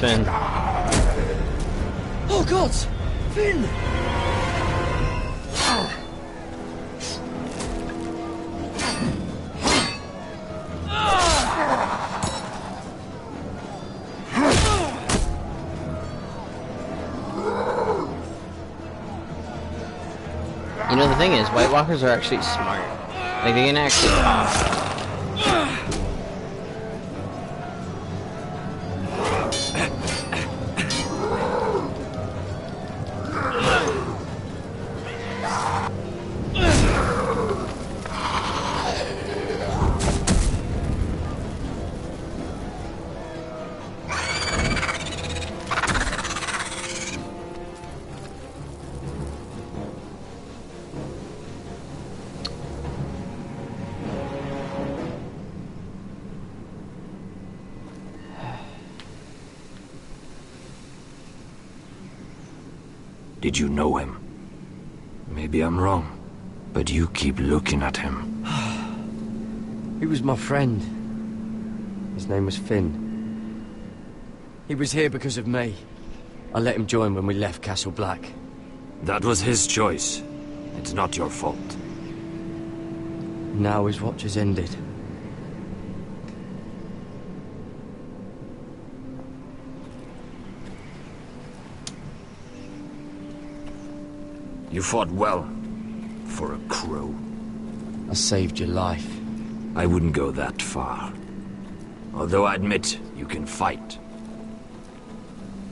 Finn. Oh God! Finn! You know, the thing is, White Walkers are actually smart. Like, they can actually... Did you know him? Maybe I'm wrong, but you keep looking at him. He was my friend. His name was Finn. He was here because of me. I let him join when we left Castle Black. That was his choice. It's not your fault. Now his watch has ended. You fought well. For a crow. I saved your life. I wouldn't go that far. Although I admit, you can fight.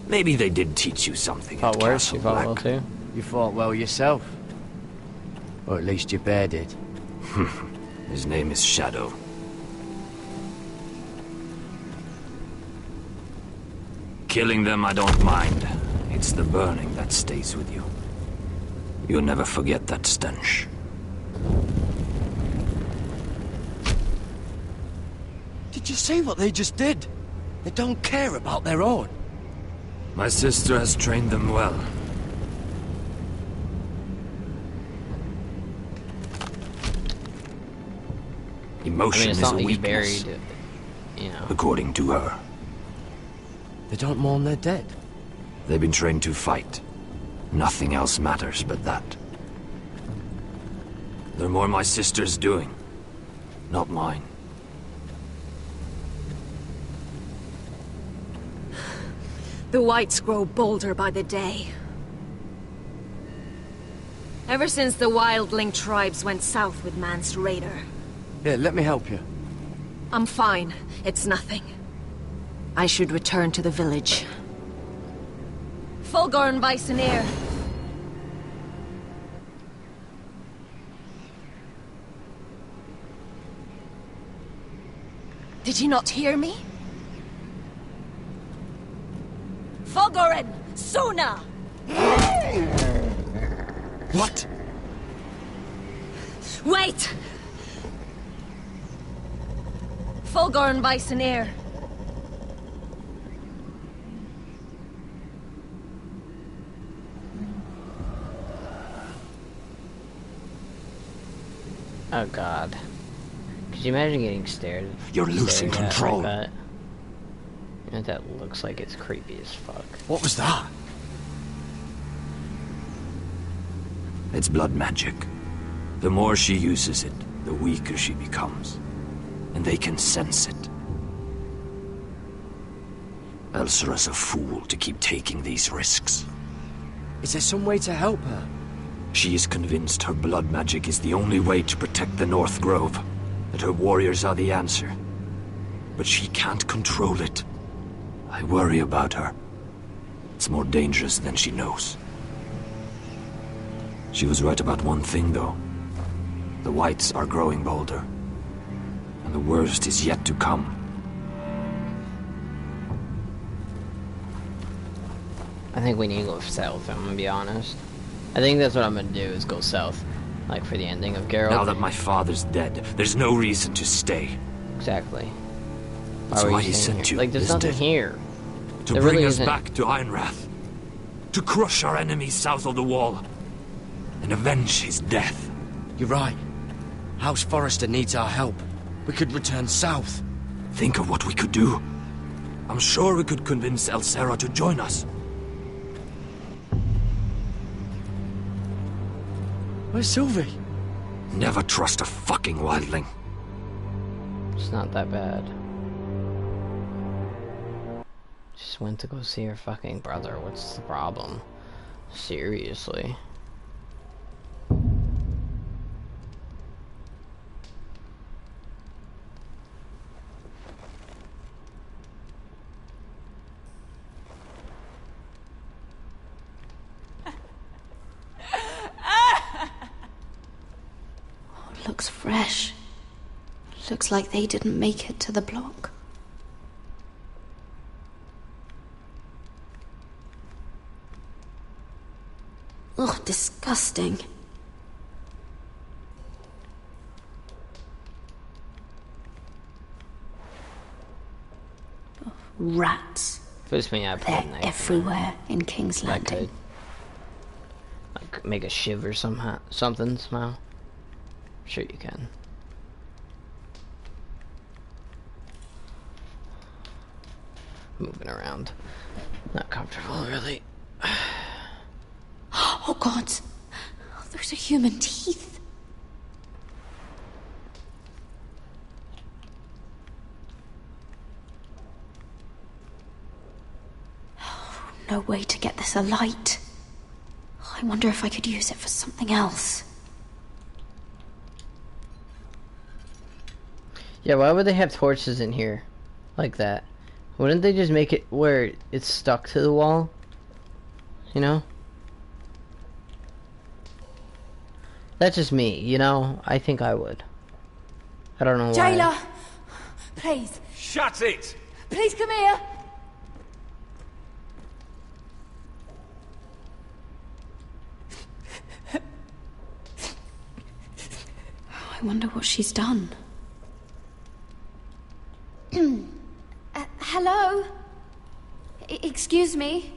Maybe they did teach you something at Castle You fought Black. well too. You fought well yourself. Or at least your bear did. His name is Shadow. Killing them I don't mind. It's the burning that stays with you. You'll never forget that stench. Did you see what they just did? They don't care about their own. My sister has trained them well. Emotion it's is not a like you weakness, buried, you know. according to her. They don't mourn their dead. They've been trained to fight. Nothing else matters but that. They're more my sister's doing, not mine. The whites grow bolder by the day. Ever since the wildling tribes went south with Mance Raider. Here, let me help you. I'm fine. It's nothing. I should return to the village. Fulgorn Bisoneer. Did you not hear me? Fulgorn! Suna! What? Wait! Fulgorn Bisoneer. Oh god. Could you imagine getting stared at? You're losing stared at control. like that? You know, that looks like it's creepy as fuck. What was that? It's blood magic. The more she uses it, the weaker she becomes. And they can sense it. Elsera's a fool to keep taking these risks. Is there some way to help her? She is convinced her blood magic is the only way to protect the North Grove, that her warriors are the answer. But she can't control it. I worry about her. It's more dangerous than she knows. She was right about one thing, though. The whites are growing bolder. And the worst is yet to come. I think we need to go south, I'm gonna be honest. I think that's what I'm gonna do, is go south. Like, for the ending of Geralt. Now that my father's dead, there's no reason to stay. Exactly. That's why he sent here? you, Like, there's isn't nothing it? here. To There bring really us isn't. back to Ironrath. To crush our enemies south of the wall. And avenge his death. You're right. House Forrester needs our help. We could return south. Think of what we could do. I'm sure we could convince Elsera to join us. Where's Sylvie? Never trust a fucking wildling. It's not that bad. Just went to go see her fucking brother. What's the problem? Seriously. Looks fresh. Looks like they didn't make it to the block. Ugh, disgusting. Rats. First thing I put They're in there. everywhere in King's I could. Landing. Like, make a shiver somehow. Something somehow. Sure you can. Moving around. Not comfortable, really. Oh God, those are human teeth. No way to get this alight. I wonder if I could use it for something else. Yeah, why would they have torches in here like that? Wouldn't they just make it where it's stuck to the wall? You know? That's just me, you know? I think I would. I don't know why. Jailer! Please. Shut it! Please come here! I wonder what she's done. Hello? Excuse me?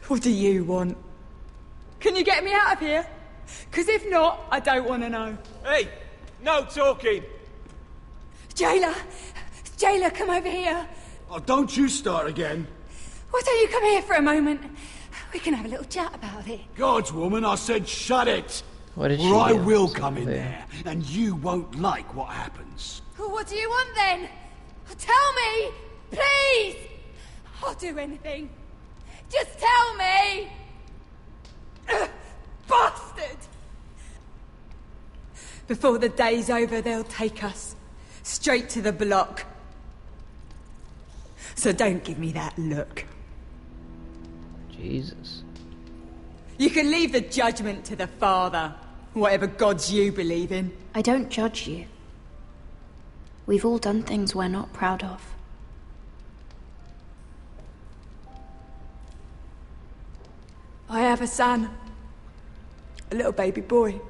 What do you want? Can you get me out of here? Because if not, I don't want to know. Hey! No talking! Jailer! Jailer, come over here! Oh, don't you start again. Why don't you come here for a moment? We can have a little chat about it. God's woman, I said shut it! What did she Or I do? will come in there, and you won't like what happens. Well, what do you want then? Tell me! Please! I'll do anything. Just tell me! Bastard! Before the day's over, they'll take us straight to the block. So don't give me that look. Jesus. You can leave the judgment to the Father, whatever gods you believe in. I don't judge you. We've all done things we're not proud of. I have a son. A little baby boy.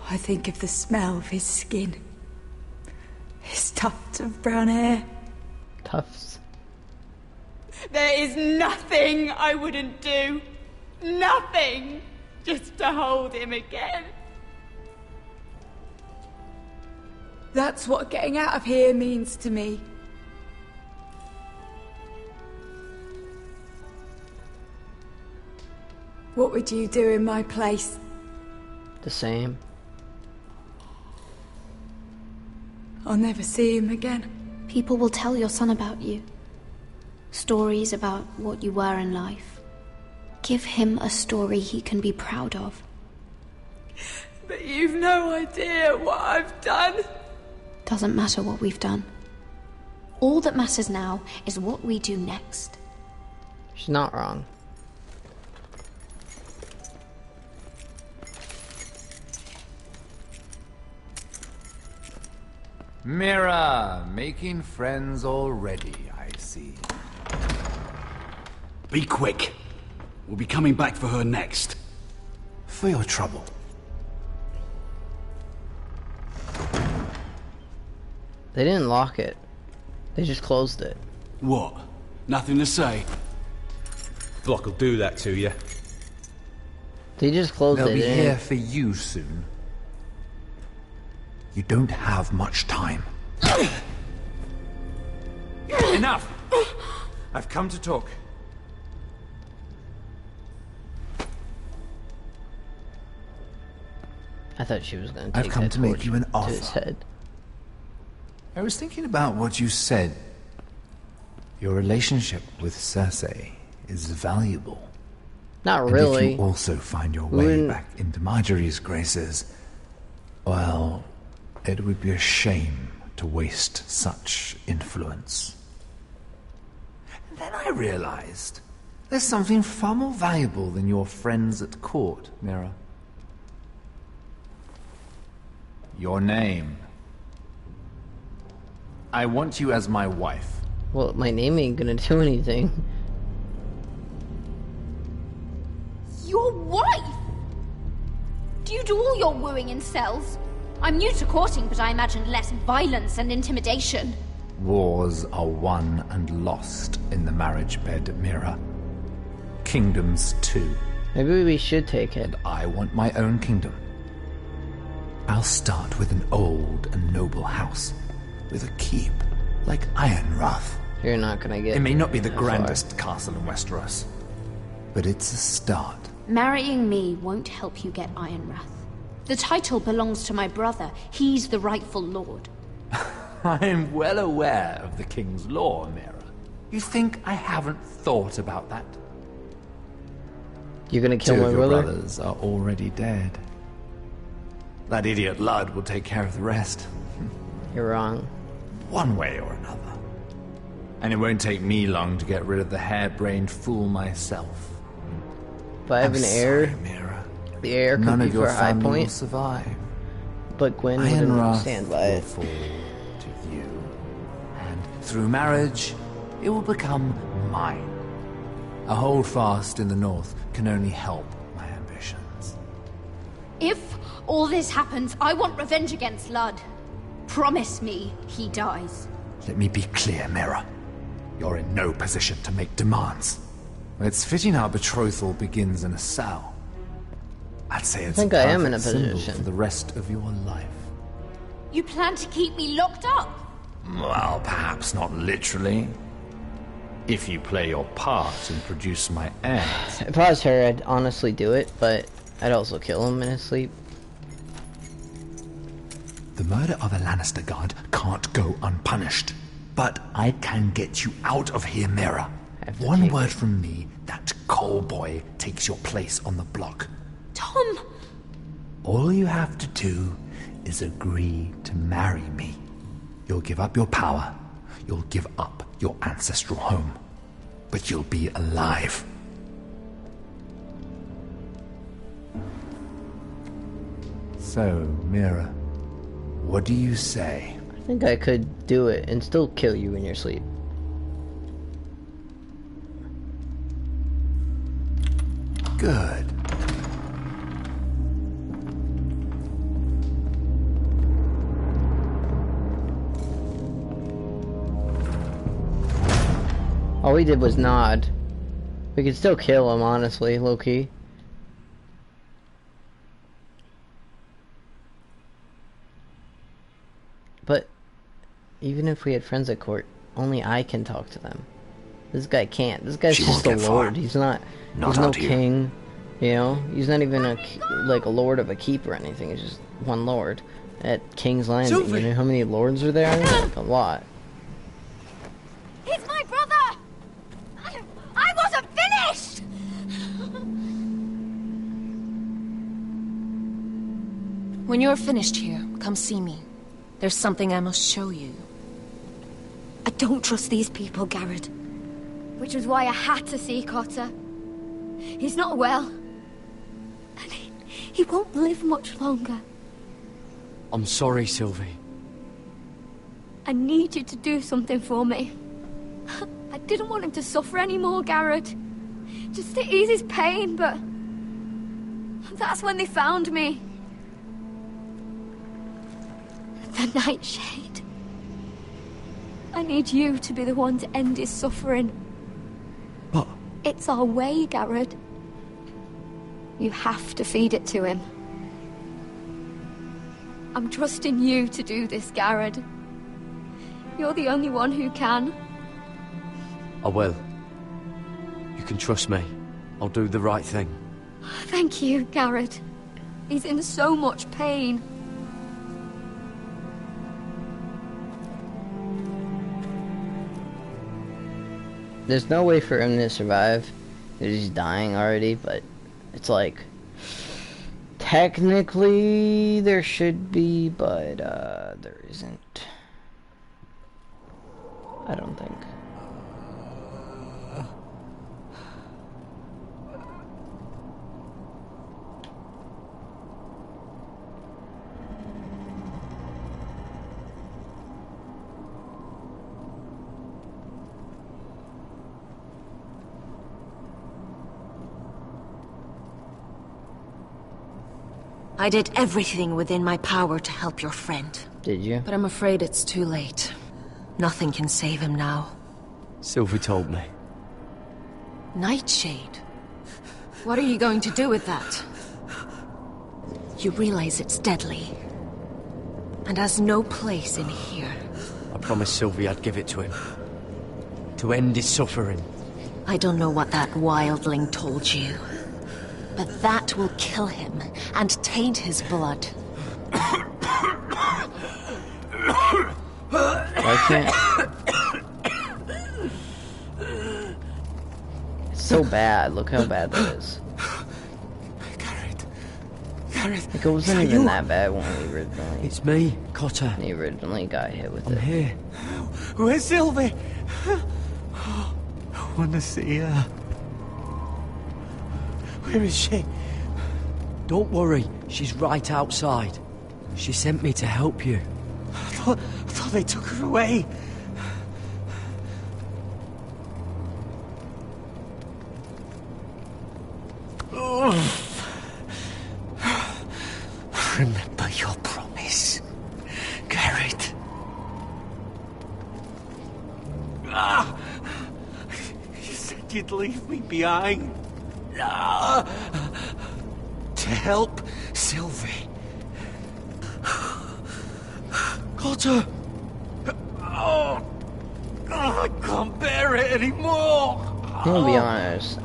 I think of the smell of his skin. His tufts of brown hair. Tufts. There is nothing I wouldn't do. Nothing. Just to hold him again. That's what getting out of here means to me. What would you do in my place? The same. I'll never see him again. People will tell your son about you. Stories about what you were in life. Give him a story he can be proud of. But you've no idea what I've done. Doesn't matter what we've done. All that matters now is what we do next. She's not wrong. Mira, making friends already, I see. Be quick. We'll be coming back for her next. For your trouble. They didn't lock it. They just closed it. What? Nothing to say? Block will do that to you. They just closed They'll it. be They here didn't- for you soon. You don't have much time. Enough! I've come to talk. I thought she was going to I've take come that to make torch you an to his offer. head. I was thinking about what you said. Your relationship with Cersei is valuable. Not And really. if you also find your We way wouldn't- back into Marjorie's graces, well, it would be a shame to waste such influence. And then I realized there's something far more valuable than your friends at court, Mira. Your name. I want you as my wife. Well, my name ain't gonna do anything. Your wife? Do you do all your wooing in cells? I'm new to courting, but I imagine less violence and intimidation. Wars are won and lost in the marriage bed, Mira. Kingdoms too. Maybe we should take it. And I want my own kingdom. I'll start with an old and noble house, with a keep, like Ironrath. You're not gonna get It may not be the that far. grandest castle in Westeros, but it's a start. Marrying me won't help you get Ironrath. The title belongs to my brother. He's the rightful lord. I'm well aware of the King's law, Mira. You think I haven't thought about that? You're gonna kill Two my of your brother? brothers are already dead. That idiot Ludd will take care of the rest. You're wrong. One way or another. And it won't take me long to get rid of the harebrained fool myself. If I have an heir, the heir could None be of your for a high family will point, survive. but Gwen wouldn't Ironrath stand by will it. fall to you. And through marriage, it will become mine. A holdfast in the north can only help my ambitions. If all this happens, I want revenge against Ludd. Promise me he dies. Let me be clear, Mira. You're in no position to make demands. It's fitting our betrothal begins in a cell. I'd say it's I think I am in a perfect symbol position for the rest of your life. You plan to keep me locked up? Well, perhaps not literally. If you play your part and produce my heirs. If I was her, I'd honestly do it, but I'd also kill him in his sleep. The murder of a Lannister guard can't go unpunished. But I can get you out of here, Mira. One word from me, that coal boy takes your place on the block. Tom! All you have to do is agree to marry me. You'll give up your power. You'll give up your ancestral home. But you'll be alive. So, Mira, what do you say? I think I could do it and still kill you in your sleep. Good. All we did was nod. We could still kill him, honestly, low-key. But even if we had friends at court, only I can talk to them. This guy can't. This guy's just a lord. He's not. He's no king. You know, he's not even a lord of a keep or anything. He's just one lord at King's Landing. Sylvie! You know how many lords are there? Like a lot. He's my brother! I wasn't finished! When you're finished here, come see me. There's something I must show you. I don't trust these people, Garrett. Which was why I had to see Cotter. He's not well. And he won't live much longer. I'm sorry, Sylvie. I need you to do something for me. I didn't want him to suffer anymore, Garrett. Just to ease his pain, but... that's when they found me. The Nightshade. I need you to be the one to end his suffering. What? It's our way, Garrett. You have to feed it to him. I'm trusting you to do this, Garrett. You're the only one who can. I will. You can trust me. I'll do the right thing. Thank you, Garrett. He's in so much pain. There's no way for him to survive. He's dying already, but it's like... technically, there should be, but there isn't. I don't think. I did everything within my power to help your friend. Did you? But I'm afraid it's too late. Nothing can save him now. Sylvie told me. Nightshade? What are you going to do with that? You realize it's deadly. And has no place in here. I promised Sylvie I'd give it to him. To end his suffering. I don't know what that wildling told you. But that will kill him and taint his blood. Why can't... It's so bad. Look how bad that is. Gareth, like, it wasn't even that bad when we originally... It's me, Cotter. He originally got hit with I'm here. Where's Sylvie? I want to see her. Where is she? Don't worry, she's right outside. She sent me to help you. I thought they took her away. Oh. Remember your promise, Garrett. Ah, you said you'd leave me behind. Ah, to help Sylvie. Cotter! Oh, I can't bear it anymore. I'm gonna be honest.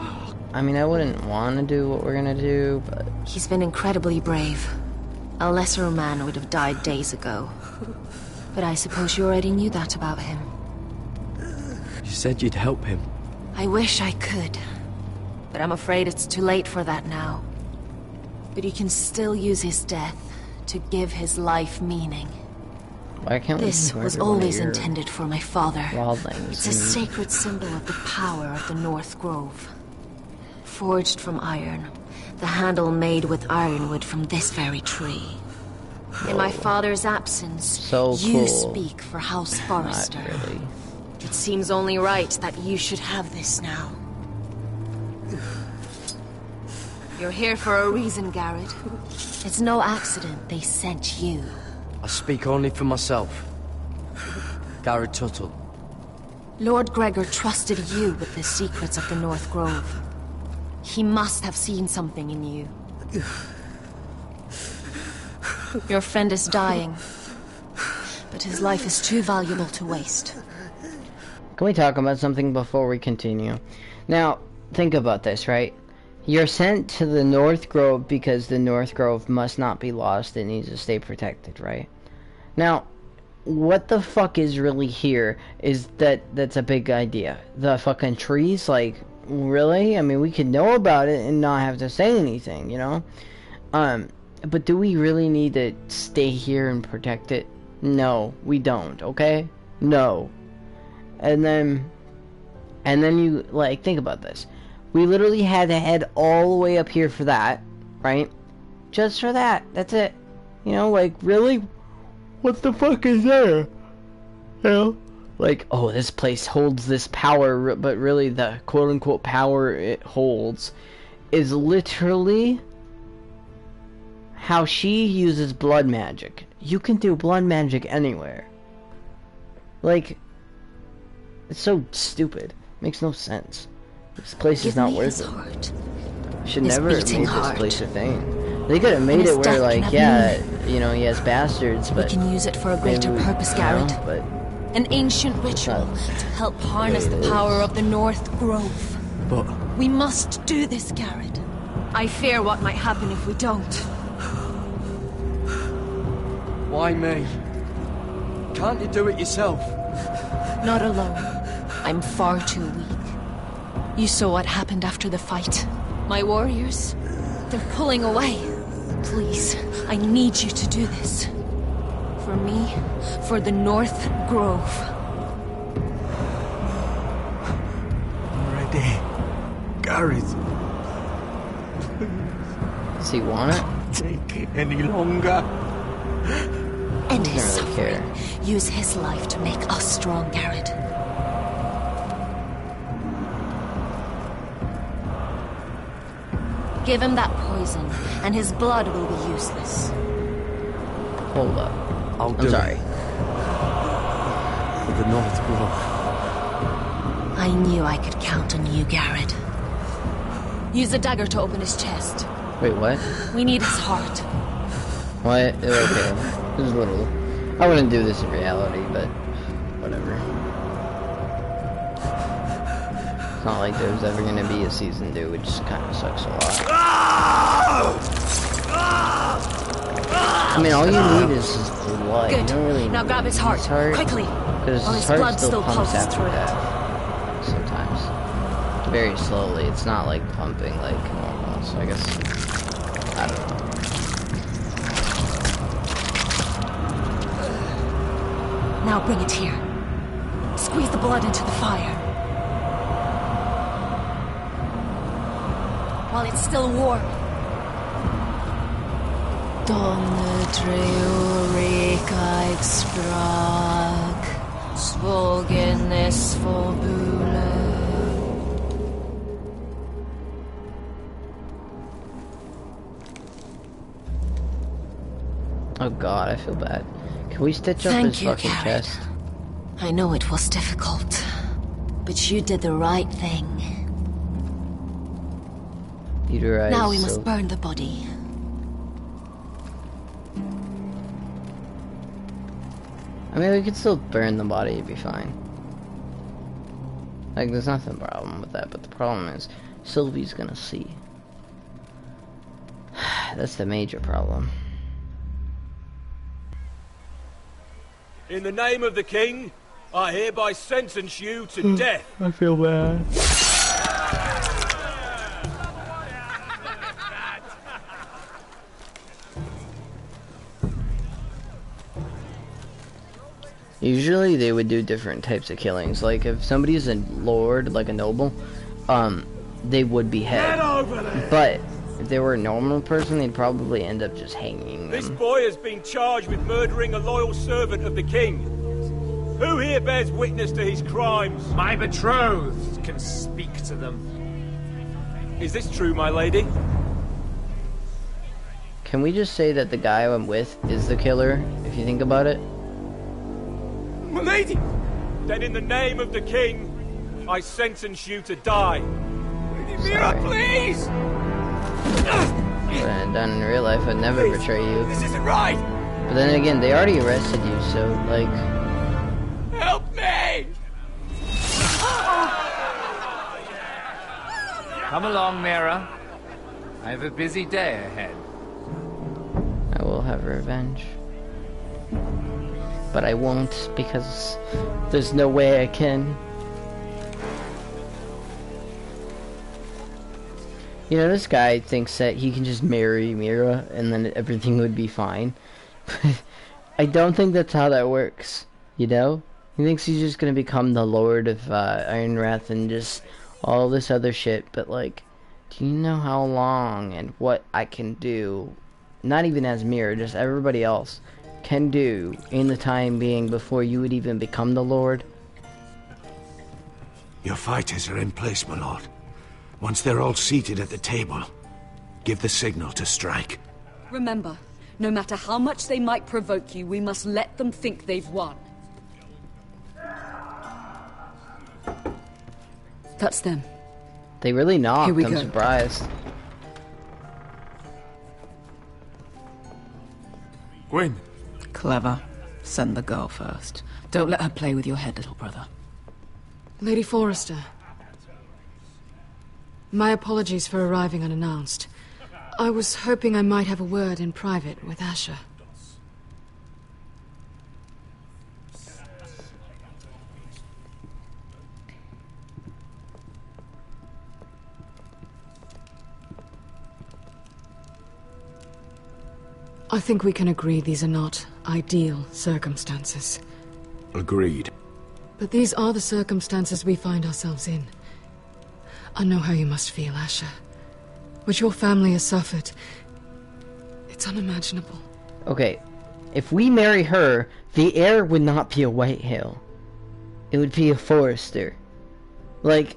I mean, I wouldn't want to do what we're gonna do, but... He's been incredibly brave. A lesser man would have died days ago. But I suppose you already knew that about him. You said you'd help him. I wish I could. But I'm afraid it's too late for that now. But you can still use his death to give his life meaning. Why can't we This was always intended for my father. Wildlings? It's a sacred symbol of the power of the North Grove. Forged from iron, the handle made with ironwood from this very tree. In my father's absence, So you cool. speak for House Forrester. Not really. It seems only right that you should have this now. You're here for a reason, Garrett. It's no accident they sent you. I speak only for myself. Garrett Tuttle. Lord Gregor trusted you with the secrets of the North Grove. He must have seen something in you. Your friend is dying, but his life is too valuable to waste. Can we talk about something before we continue? Now, think about this, right? You're sent to the North Grove because the North Grove must not be lost. It needs to stay protected, right? Now, what the fuck is really here is that's a big idea. The fucking trees, like, really? I mean, we could know about it and not have to say anything, you know? But do we really need to stay here and protect it? No, we don't, okay? No. And then you, like, think about this. We literally had to head all the way up here for that, right? Just for that. That's it. You know, like, really? What the fuck is there? You know? Like, oh, this place holds this power, but really the quote-unquote power it holds is literally how she uses blood magic. You can do blood magic anywhere. Like, it's so stupid. Makes no sense. This place is not worth it. Should never have made this place a thing. They could have made it where, like, yeah, you know, he has bastards, but... We can use it for a greater purpose, Garrett. But an ancient ritual to help harness the power of the North Grove. But... We must do this, Garrett. I fear what might happen if we don't. Why me? Can't you do it yourself? Not alone. I'm far too weak. You saw what happened after the fight. My warriors, they're pulling away. Please, I need you to do this. For me, for the North Grove. I'm ready. Gareth. Does he want it? Can't take it any longer. End his suffering. Use his life to make us strong, Garrett. Give him that poison, and his blood will be useless. Hold up. I'm sorry. For the North Grove. I knew I could count on you, Garrett. Use the dagger to open his chest. Wait, what? We need his heart. What? Okay. This is a little... I wouldn't do this in reality, but... whatever. not like there's ever gonna be a season 2, which kind of sucks a lot. I mean, all you need is his blood. Good. You don't really now grab his heart, quickly. Because while his his blood heart still still pumps pulses after through it. death. Sometimes. Very slowly. It's not like pumping like normal, so I guess... I don't know. Now bring it here. Squeeze the blood into the fire. While it's still warm. Donne treurigheid sprak, svogenes forbule. Oh god, I feel bad. Can we stitch up Thank his you, fucking Garrett. chest? I know it was difficult, but you did the right thing. Uteri Now we so- must burn the body. I mean, we could still burn the body, it'd be fine. Like, there's nothing problem with that, but the problem is, Sylvie's gonna see. That's the major problem. In the name of the king, I hereby sentence you to death. I feel bad. Usually they would do different types of killings. Like if somebody's a lord, like a noble, they would behead. But if they were a normal person, they'd probably end up just hanging This them. boy has been charged with murdering a loyal servant of the king. Who here bears witness to his crimes? My betrothed can speak to them. Is this true, my lady? Can we just say that the guy I'm with is the killer, if you think about it? My lady! Then in the name of the king, I sentence you to die. Lady Mira, please! What I had done in real life, I'd never betray you. This isn't right! But then again, they already arrested you, so, like... Help me! Come along, Mira. I have a busy day ahead. I will have revenge. But I won't, because there's no way I can. You know, this guy thinks that he can just marry Mira and then everything would be fine. But I don't think that's how that works, you know? He thinks he's just gonna become the Lord of Ironrath and just all this other shit, but like, do you know how long and what I can do, not even as Mira, just everybody else, can do in the time being before you would even become the Lord? Your fighters are in place, my lord. Once they're all seated at the table, give the signal to strike. Remember, no matter how much they might provoke you, we must let them think they've won. That's them. They really knocked. Here we I'm go. surprised. Gwyn. Clever. Send the girl first. Don't let her play with your head, little brother. Lady Forrester. My apologies for arriving unannounced. I was hoping I might have a word in private with Asher. I think we can agree these are not ideal circumstances. Agreed. But these are the circumstances we find ourselves in. I know how you must feel, Asher. What your family has suffered, it's unimaginable. Okay, if we marry her, the heir would not be a Whitehill. It would be a Forrester. Like,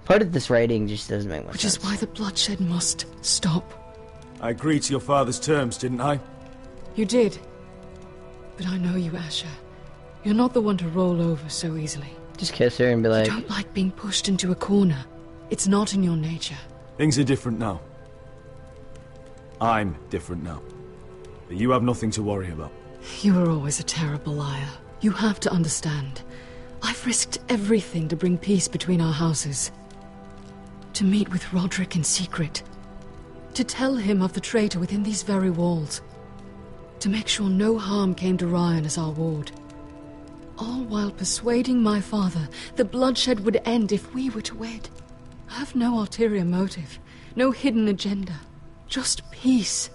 part of this writing just doesn't make much Which sense. is why the bloodshed must stop. I agreed to your father's terms, didn't I? You did. But I know you, Asher. You're not the one to roll over so easily. Just kiss her and be like... You don't like being pushed into a corner. It's not in your nature. Things are different now. I'm different now. But you have nothing to worry about. You were always a terrible liar. You have to understand. I've risked everything to bring peace between our houses. To meet with Rodrik in secret. To tell him of the traitor within these very walls. To make sure no harm came to Ryan as our ward. All while persuading my father that bloodshed would end if we were to wed. I have no ulterior motive, no hidden agenda. Just peace,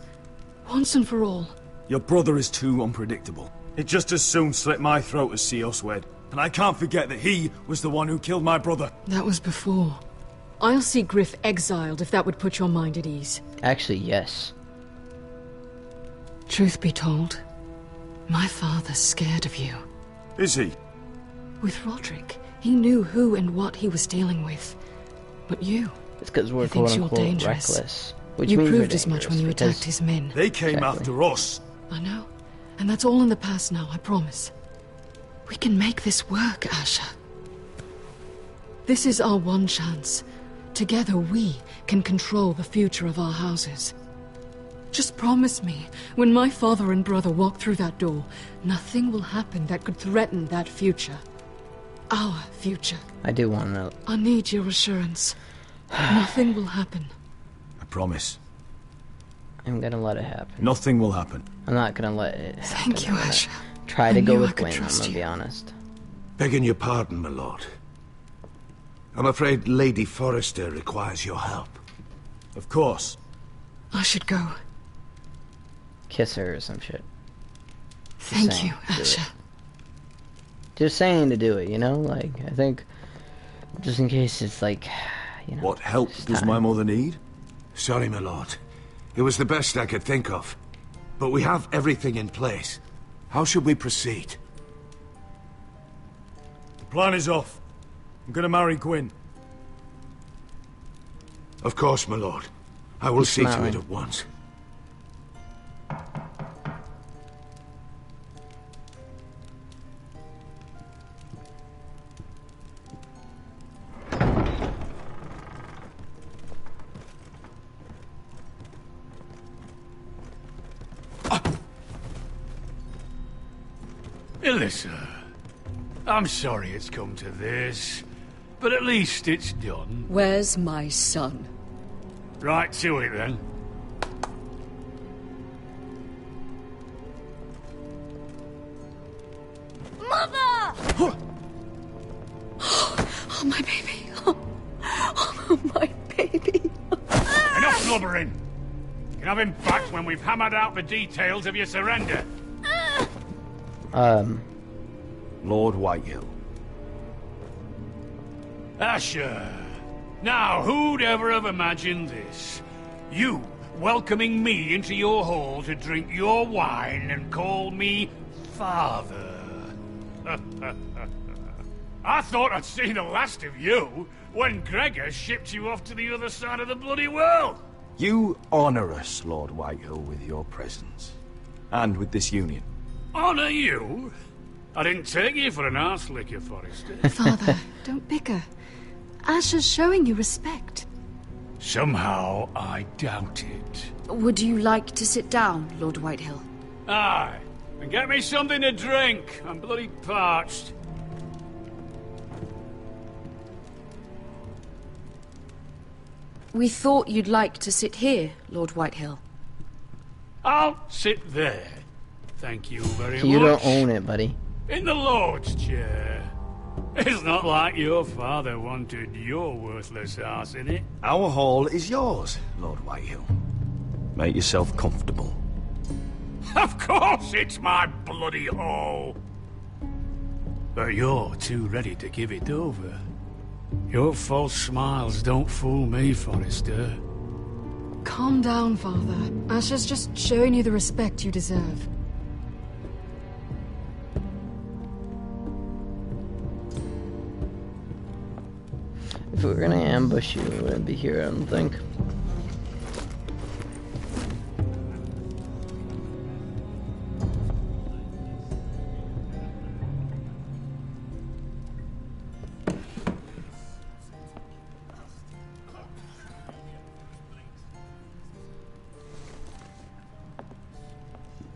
once and for all. Your brother is too unpredictable. He'd just as soon slit my throat as see us wed. And I can't forget that he was the one who killed my brother. That was before. I'll see Griff exiled if that would put your mind at ease. Actually, yes. Truth be told, my father's scared of you. Is he? With Rodrik, he knew who and what he was dealing with. But you... It's because we're quote-unquote reckless. Which you means proved as much when you attacked his men. They came after us. I know. And that's all in the past now, I promise. We can make this work, Asher. This is our one chance. Together we can control the future of our houses. Just promise me, when my father and brother walk through that door, nothing will happen that could threaten that future. Our future. I do want to know. I need your assurance. Nothing will happen. I promise. I'm gonna let it happen. Nothing will happen. I'm not gonna let it happen. Thank you, Asher. Try to go with Gwyn, I'm gonna be honest. Begging your pardon, my lord. I'm afraid Lady Forrester requires your help. Of course. I should go. Kiss her or some shit. Thank you, Asher. Just saying to do it, you know? Like, I think... Just in case it's like... You know, what help does my mother need? Sorry, my lord. It was the best I could think of. But we have everything in place. How should we proceed? The plan is off. I'm gonna marry Gwyn. Of course, my lord. I will see to it at once. Alyssa, I'm sorry it's come to this, but at least it's done. Where's my son? Right to it, then. Mother! Oh, my baby. Oh, my baby. Enough blubbering! You can have him back when we've hammered out the details of your surrender. Lord Whitehill. Asher. Now, who'd ever have imagined this? You welcoming me into your hall to drink your wine and call me father. I thought I'd seen the last of you when Gregor shipped you off to the other side of the bloody world. You honor us, Lord Whitehill, with your presence. And with this union. Honor you? I didn't take you for an arse-licker, Forrester. Father, don't bicker. Asher's showing you respect. Somehow, I doubt it. Would you like to sit down, Lord Whitehill? Aye. And get me something to drink. I'm bloody parched. We thought you'd like to sit here, Lord Whitehill. I'll sit there. Thank you very much. You don't own it, buddy. In the Lord's chair. It's not like your father wanted your worthless ass in it. Our hall is yours, Lord Whitehill. Make yourself comfortable. Of course it's my bloody hall. But you're too ready to give it over. Your false smiles don't fool me, Forrester. Calm down, Father. Asher's just showing you the respect you deserve. If we were gonna ambush you, we wouldn't be here, I don't think.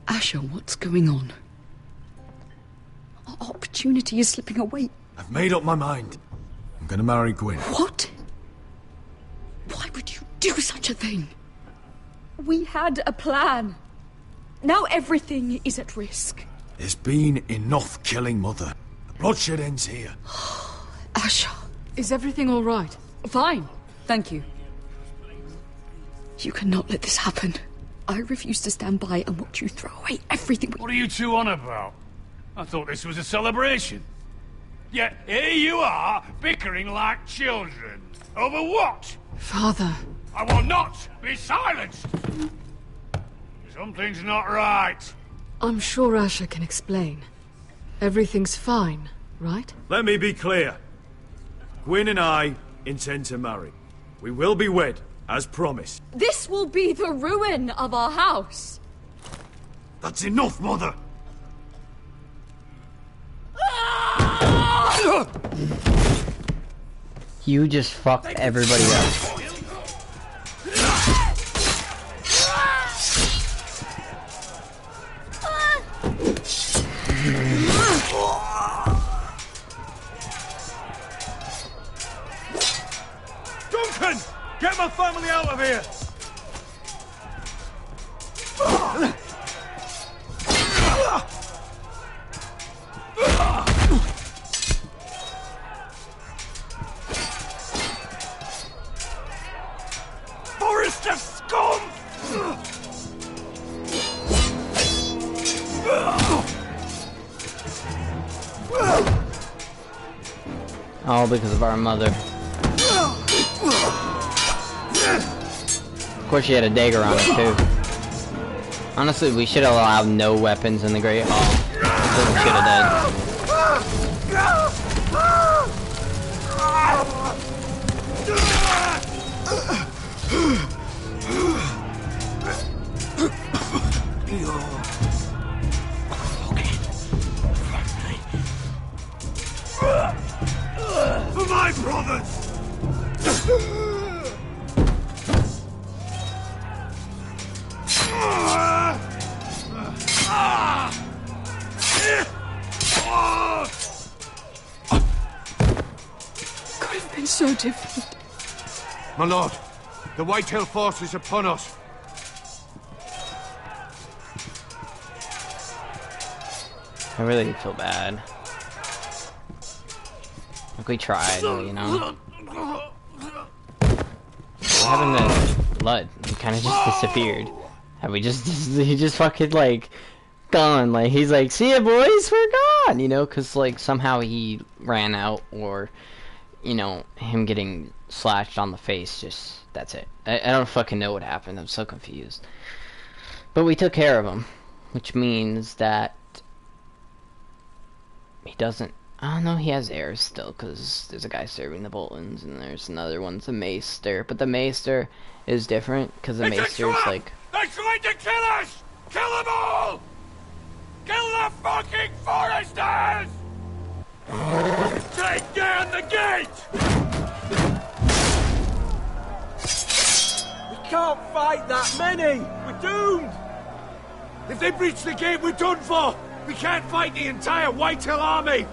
Asher, what's going on? Our opportunity is slipping away. I've made up my mind. I'm gonna marry Gwyn. What? Why would you do such a thing? We had a plan. Now everything is at risk. There's been enough killing, Mother. The bloodshed ends here. Asher, is everything all right? Fine, thank you. You cannot let this happen. I refuse to stand by and watch you throw away everything. What are you two on about? I thought this was a celebration. Yet here you are, bickering like children. Over what? Father. I will not be silenced! Something's not right. I'm sure Asher can explain. Everything's fine, right? Let me be clear. Gwyn and I intend to marry. We will be wed, as promised. This will be the ruin of our house. That's enough, Mother! You just fucked everybody up. Duncan! Get my family out of here! Forrester scum! All because of our mother. Of course she had a dagger on her too. Honestly, we should have allowed no weapons in the Great Hall. That's what we should have done. For my brothers! Could have been so different. My lord, the Whitehill force is upon us. I really feel bad. Like we tried, you know. What happened to Blood? He kind of just disappeared. Have we just? He just fucking like gone. Like he's like, see ya, boys, we're gone. You know, cause like somehow he ran out, or you know, him getting slashed on the face. Just that's it. I don't fucking know what happened. I'm so confused. But we took care of him, which means that he doesn't. I don't know, he has heirs still, because there's a guy serving the Boltons, and there's another one, the Maester. But the Maester is different, because the Maester's like... They're trying to kill us! Kill them all! Kill the fucking Foresters! Take down the gate! We can't fight that many! We're doomed! If they breach the gate, we're done for! We can't fight the entire Whitehill army!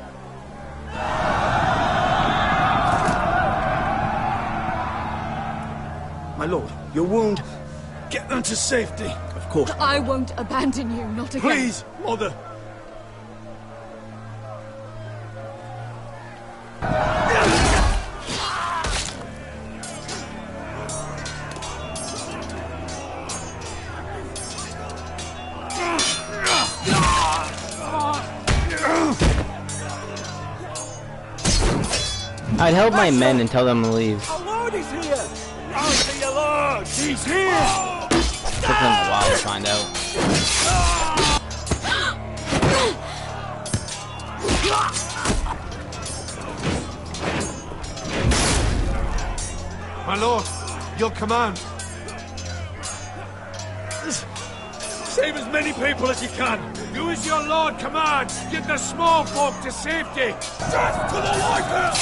My lord, your wound. Get them to safety. Of course. I won't abandon you, not again. Please, Mother. I'd help my men and tell them to leave. Our lord is here! I'll see your lord! He's here! Took them a while to find out. My lord, your command. Save as many people as you can. Do as your lord commands. Get the small folk to safety. Death to the Whitehill!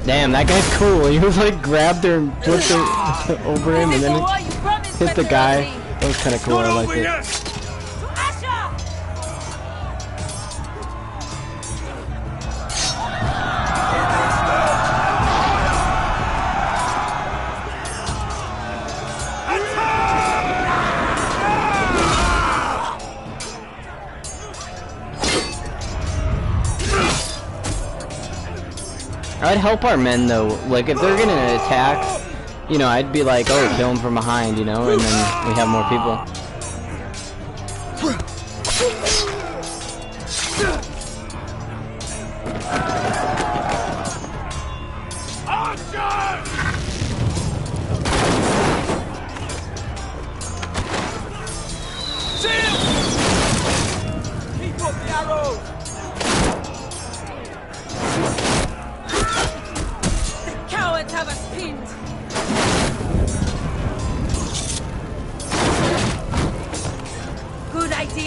Damn, that guy's cool. He was like grabbed her and flipped her over him and then hit the guy. That was kind of cool. I liked it. I'd help our men though. Like if they're gonna attack, you know, I'd be like, oh, kill them from behind, you know, and then we have more people.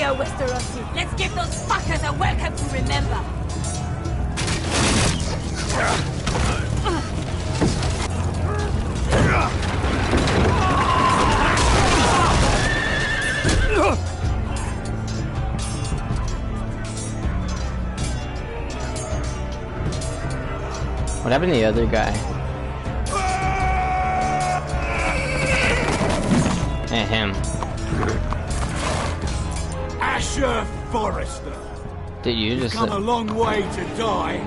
Westerosi. Let's give those fuckers a welcome to remember. What happened to the other guy? And him. Asher Forrester. Did you just come a long way to die?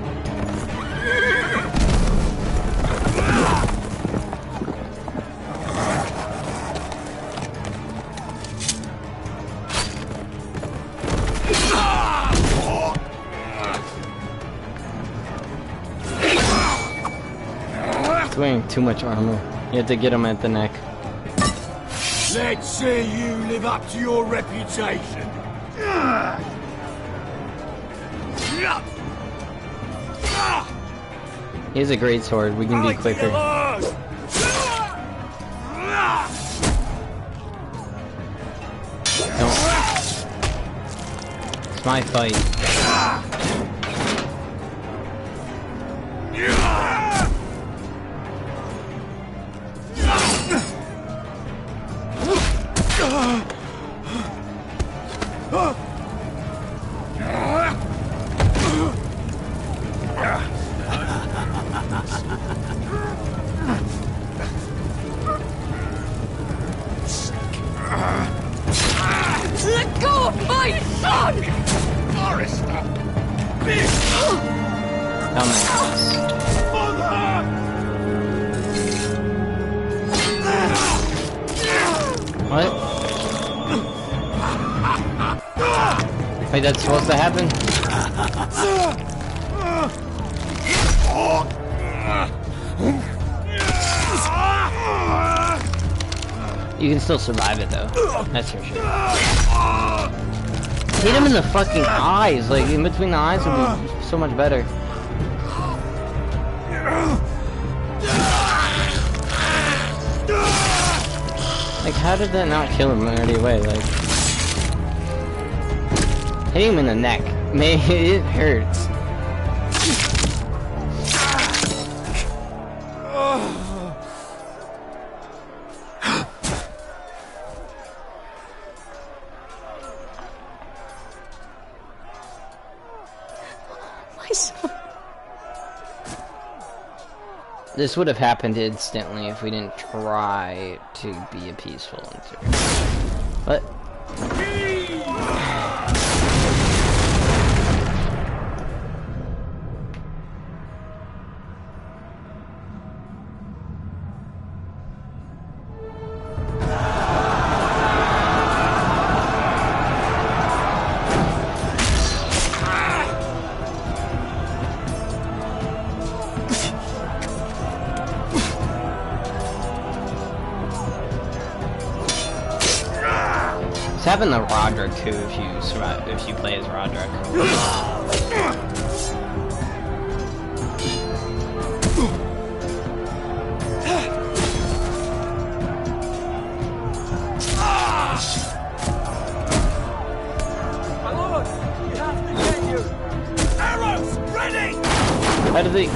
He's wearing too much armor. You have to get him at the neck. Let's see you live up to your reputation. He has a great sword. We can be quicker. Don't. It's my fight. Let go of my son! Forrester! What? Wait, that's supposed to happen? You can still survive it though. That's for sure. Hit him in the fucking eyes, like in between the eyes would be so much better. Like how did that not kill him right away? Like hitting him in the neck. Man, it hurts. This would have happened instantly if we didn't try to be a peaceful intern. What? It's having the Roderick too if you play as Roderick. My lord, we have to get you. Arrows ready. How do they?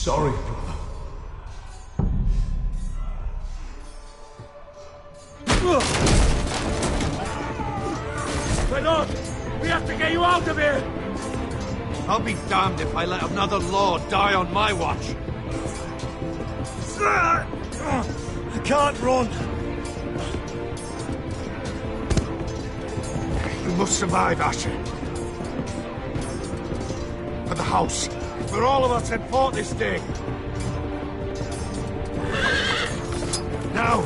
sorry, brother. Red on! We have to get you out of here! I'll be damned if I let another lord die on my watch. I can't run. We must survive, Asher. For the house. For all of us in port this day. Now!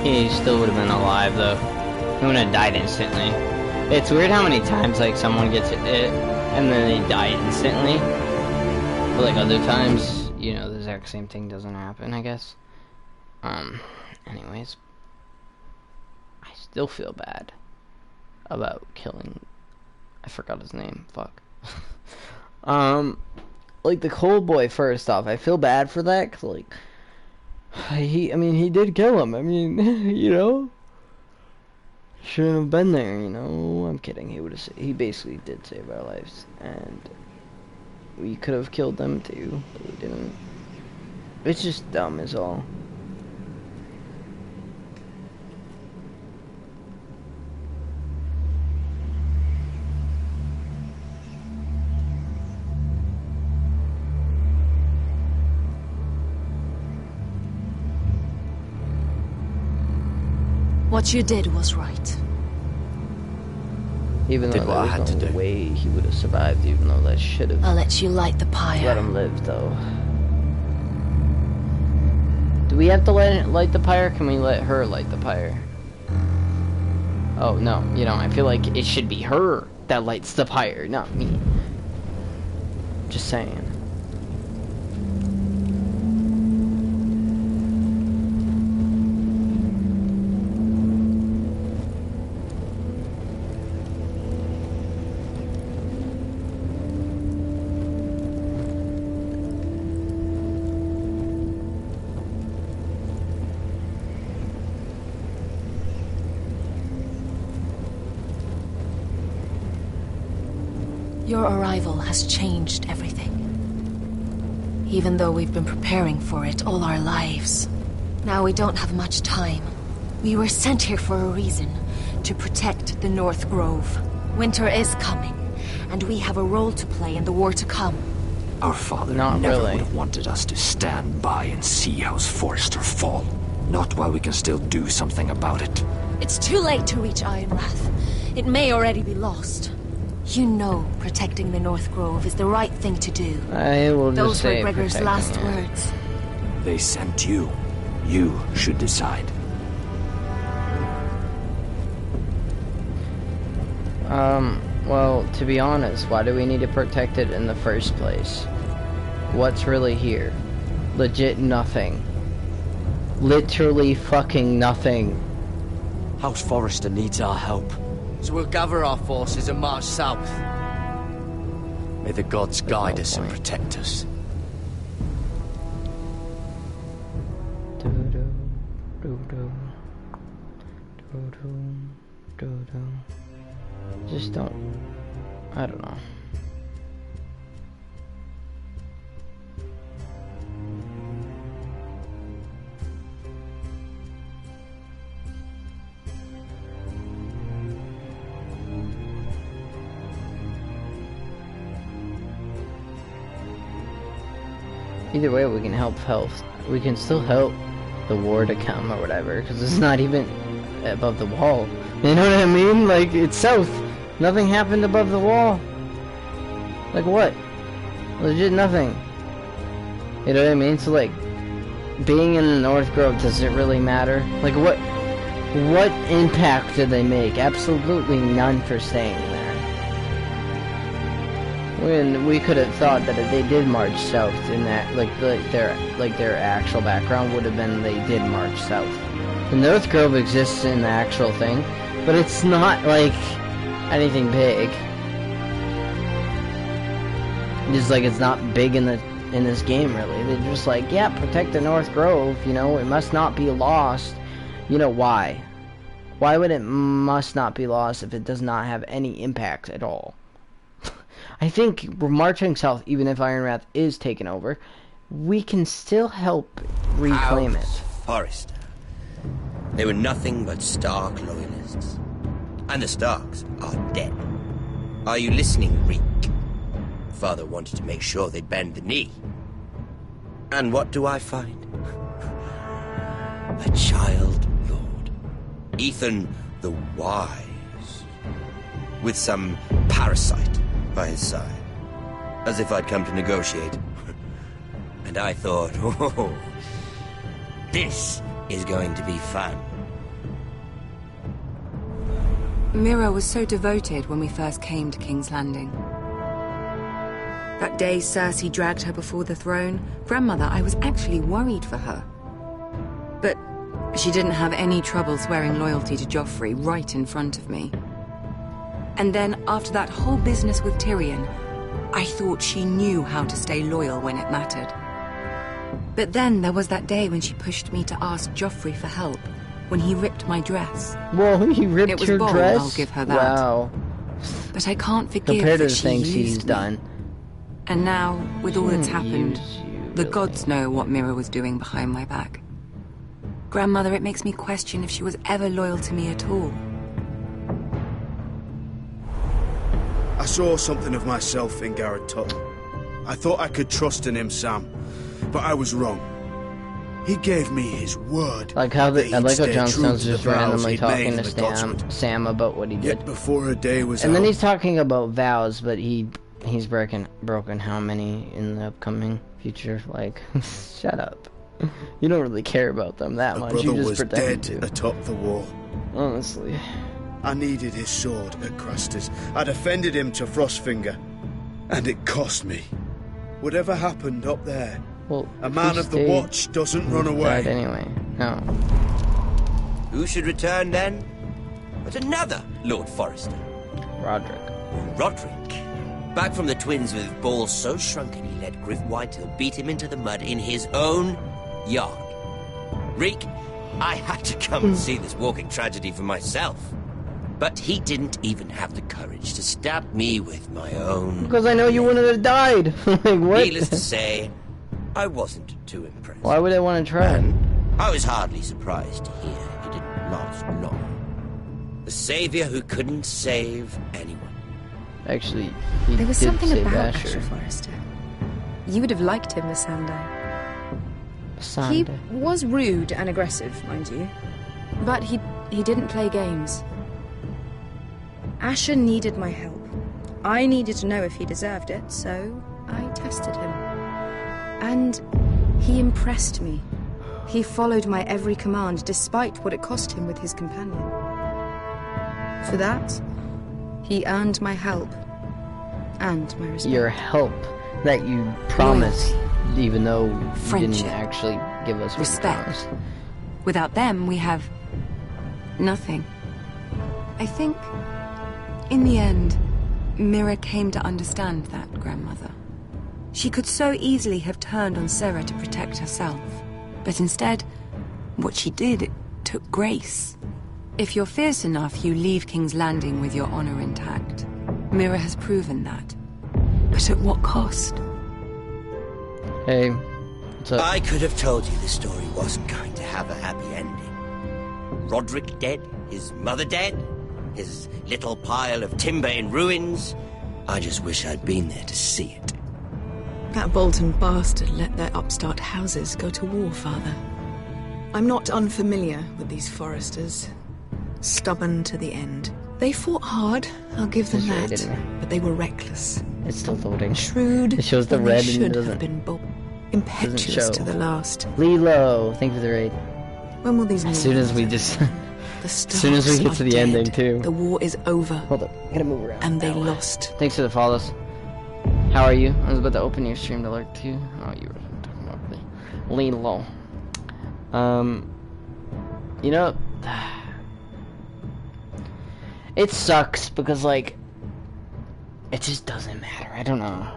He still would have been alive though. He wouldn't have died instantly. It's weird how many times like someone gets it and then they die instantly. But like other times, you know, the exact same thing doesn't happen, I guess. Anyways. I still feel bad about killing, I forgot his name, fuck. Like the cold boy, first off, I feel bad for that, cause like, I mean, he did kill him, I mean, you know? Shouldn't have been there, you know? I'm kidding, he basically did save our lives, and we could have killed them too, but we didn't. It's just dumb is all. What you did was right. Even though there was no way he would have survived, even though that should have. I'll let you light the pyre. Let him live, though. Do we have to light the pyre? Can we let her light the pyre? Oh, no, you know, I feel like it should be her that lights the pyre, not me. Just saying. Your arrival has changed everything. Even though we've been preparing for it all our lives. Now we don't have much time. We were sent here for a reason. To protect the North Grove. Winter is coming, and we have a role to play in the war to come. Our father never would have wanted us to stand by and see House Forrester fall. Not while we can still do something about it. It's too late to reach Ironrath. It may already be lost. You know protecting the North Grove is the right thing to do. I will just say those were Gregor's last words. They sent you. You should decide. Well, to be honest, why do we need to protect it in the first place? What's really here? Legit nothing. Literally fucking nothing. House Forrester needs our help. So we'll gather our forces and march south. May the gods guide us and protect us. Just don't. I don't know. Either way, we can help health. We can still help the war to come or whatever, because it's not even above the wall. You know what I mean? Like, it's south. Nothing happened above the wall. Like what? Legit nothing. You know what I mean? So like, being in the North Grove, does it really matter? Like what impact did they make? Absolutely none for staying there. When we could have thought that if they did march south in that, their actual background would have been they did march south. The North Grove exists in the actual thing, but it's not like anything big. Just like it's not big in this game really. They're just like, yeah, protect the North Grove, you know, it must not be lost. You know why? Why would it must not be lost if it does not have any impact at all? I think we're marching south, even if Ironrath is taken over, we can still help reclaim it. Forrester. They were nothing but Stark loyalists. And the Starks are dead. Are you listening, Reek? Father wanted to make sure they bend the knee. And what do I find? A child lord. Ethan the Wise. With some parasite by his side. As if I'd come to negotiate. And I thought, oh, this is going to be fun. Mira was so devoted when we first came to King's Landing. That day Cersei dragged her before the throne, Grandmother, I was actually worried for her. But she didn't have any trouble swearing loyalty to Joffrey right in front of me. And then, after that whole business with Tyrion, I thought she knew how to stay loyal when it mattered. But then there was that day when she pushed me to ask Joffrey for help, when he ripped my dress. Whoa, he ripped it was your bold, dress? I'll give her that. Wow. But I can't forgive Compared to that the she things he's used me. done. And now, with all that's happened, the gods know what Mira was doing behind my back. Grandmother, it makes me question if she was ever loyal to me at all. I saw something of myself in Garrett Tuttle. I thought I could trust in him, Sam, but I was wrong. He gave me his word. Like how that I like how he'd Jon stay true Snow's to the just vows randomly he'd made talking to for the Godswood. Sam about what he did. Yet before her day was And then out, he's talking about vows, but he's broken how many in the upcoming future? Like, shut up. You don't really care about them that her much. brother You just was pretend dead to. atop the wall. Honestly. I needed his sword at Craster's. I defended him to Frostfinger. And it cost me. Whatever happened up there, well, a man of the Watch doesn't run away. Died anyway. No. Who should return then? But another Lord Forrester. Roderick. Back from the twins with balls so shrunken he let Griff Whitetail beat him into the mud in his own yard. Reek, I had to come and see this walking tragedy for myself. But he didn't even have the courage to stab me with my own... Because I know you wouldn't have died. Like, what? Needless to say, I wasn't too impressed. Why would I want to try? I was hardly surprised to hear it didn't last long. The savior who couldn't save anyone. Actually, there was something save about Asher. Asher Forrester. You would have liked him, Missandei. He was rude and aggressive, mind you. But he didn't play games. Asher needed my help. I needed to know if he deserved it, so I tested him. And he impressed me. He followed my every command, despite what it cost him with his companion. For that, he earned my help. And my respect. Your help that you promised, even though you didn't actually give us respect. Without them, we have nothing. I think, in the end, Mira came to understand that, Grandmother. She could so easily have turned on Sarah to protect herself. But instead, what she did, it took grace. If you're fierce enough, you leave King's Landing with your honor intact. Mira has proven that. But at what cost? Hey, what's up? I could have told you this story wasn't going to have a happy ending. Roderick dead, his mother dead, his little pile of timber in ruins. I just wish I'd been there to see it. That Bolton bastard let their upstart houses go to war, Father. I'm not unfamiliar with these Forresters. Stubborn to the end. They fought hard, I'll give them that, but they were reckless. It's still loading. Shrewd. It shows the when red they and should it doesn't. have been bold. Impetuous to the last. Lilo, thank you for the raid. When will these As soon as we just... as soon as we get to the dead. ending, too. The war is over. Hold up, I gotta move around. And they lost. Thanks for the follows. How are you? I was about to open your stream to lurk too. Oh, you were talking about me. Lilo. You know... It sucks because, like, it just doesn't matter. I don't know.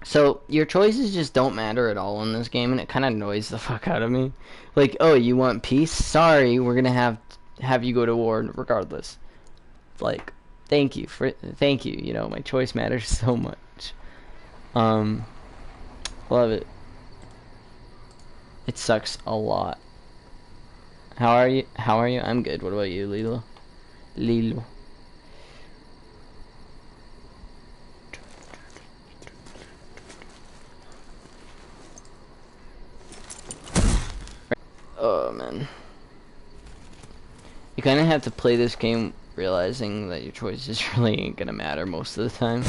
So, your choices just don't matter at all in this game, and it kind of annoys the fuck out of me. Like, oh, you want peace? Sorry, we're gonna have you go to war regardless. Like, thank you, you know, my choice matters so much. Love it. It sucks a lot. How are you? I'm good. What about you, Lilo? Oh man. You kind of have to play this game realizing that your choices really ain't gonna matter most of the time.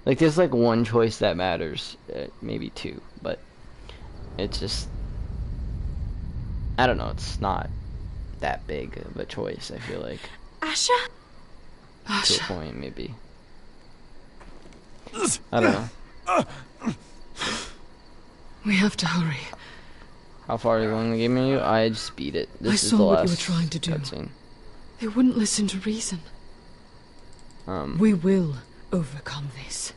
Like, there's like one choice that matters, maybe two, but it's just, I don't know, it's not that big of a choice, I feel like. Asher? To a point, maybe. I don't know. We have to hurry. How far along the game are you? I just beat it. This I is saw the what last you were trying to do. cutscene. They wouldn't listen to reason. We will overcome this.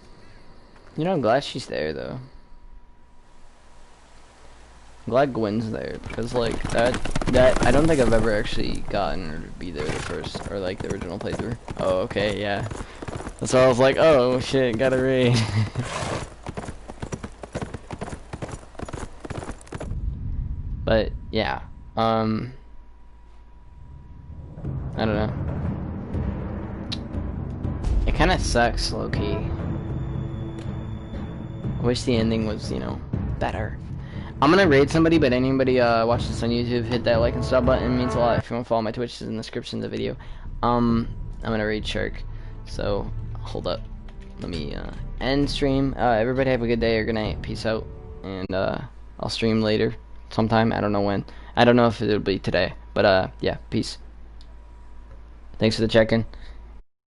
You know, I'm glad she's there, though. I'm glad Gwen's there, because, like, that, I don't think I've ever actually gotten her to be there the first, or, like, the original playthrough. Oh, okay, yeah. That's why I was like, oh, shit, got a raid. But, yeah, I don't know. It kind of sucks, low-key. I wish the ending was, you know, better. I'm gonna raid somebody, but anybody watching this on YouTube, hit that like and sub button. It means a lot. If you want to follow my Twitch, it's in the description of the video. I'm gonna raid Shark. So, hold up. Let me end stream. Everybody have a good day or good night. Peace out. And I'll stream later sometime. I don't know when. I don't know if it'll be today. But yeah, peace. Thanks for the check-in.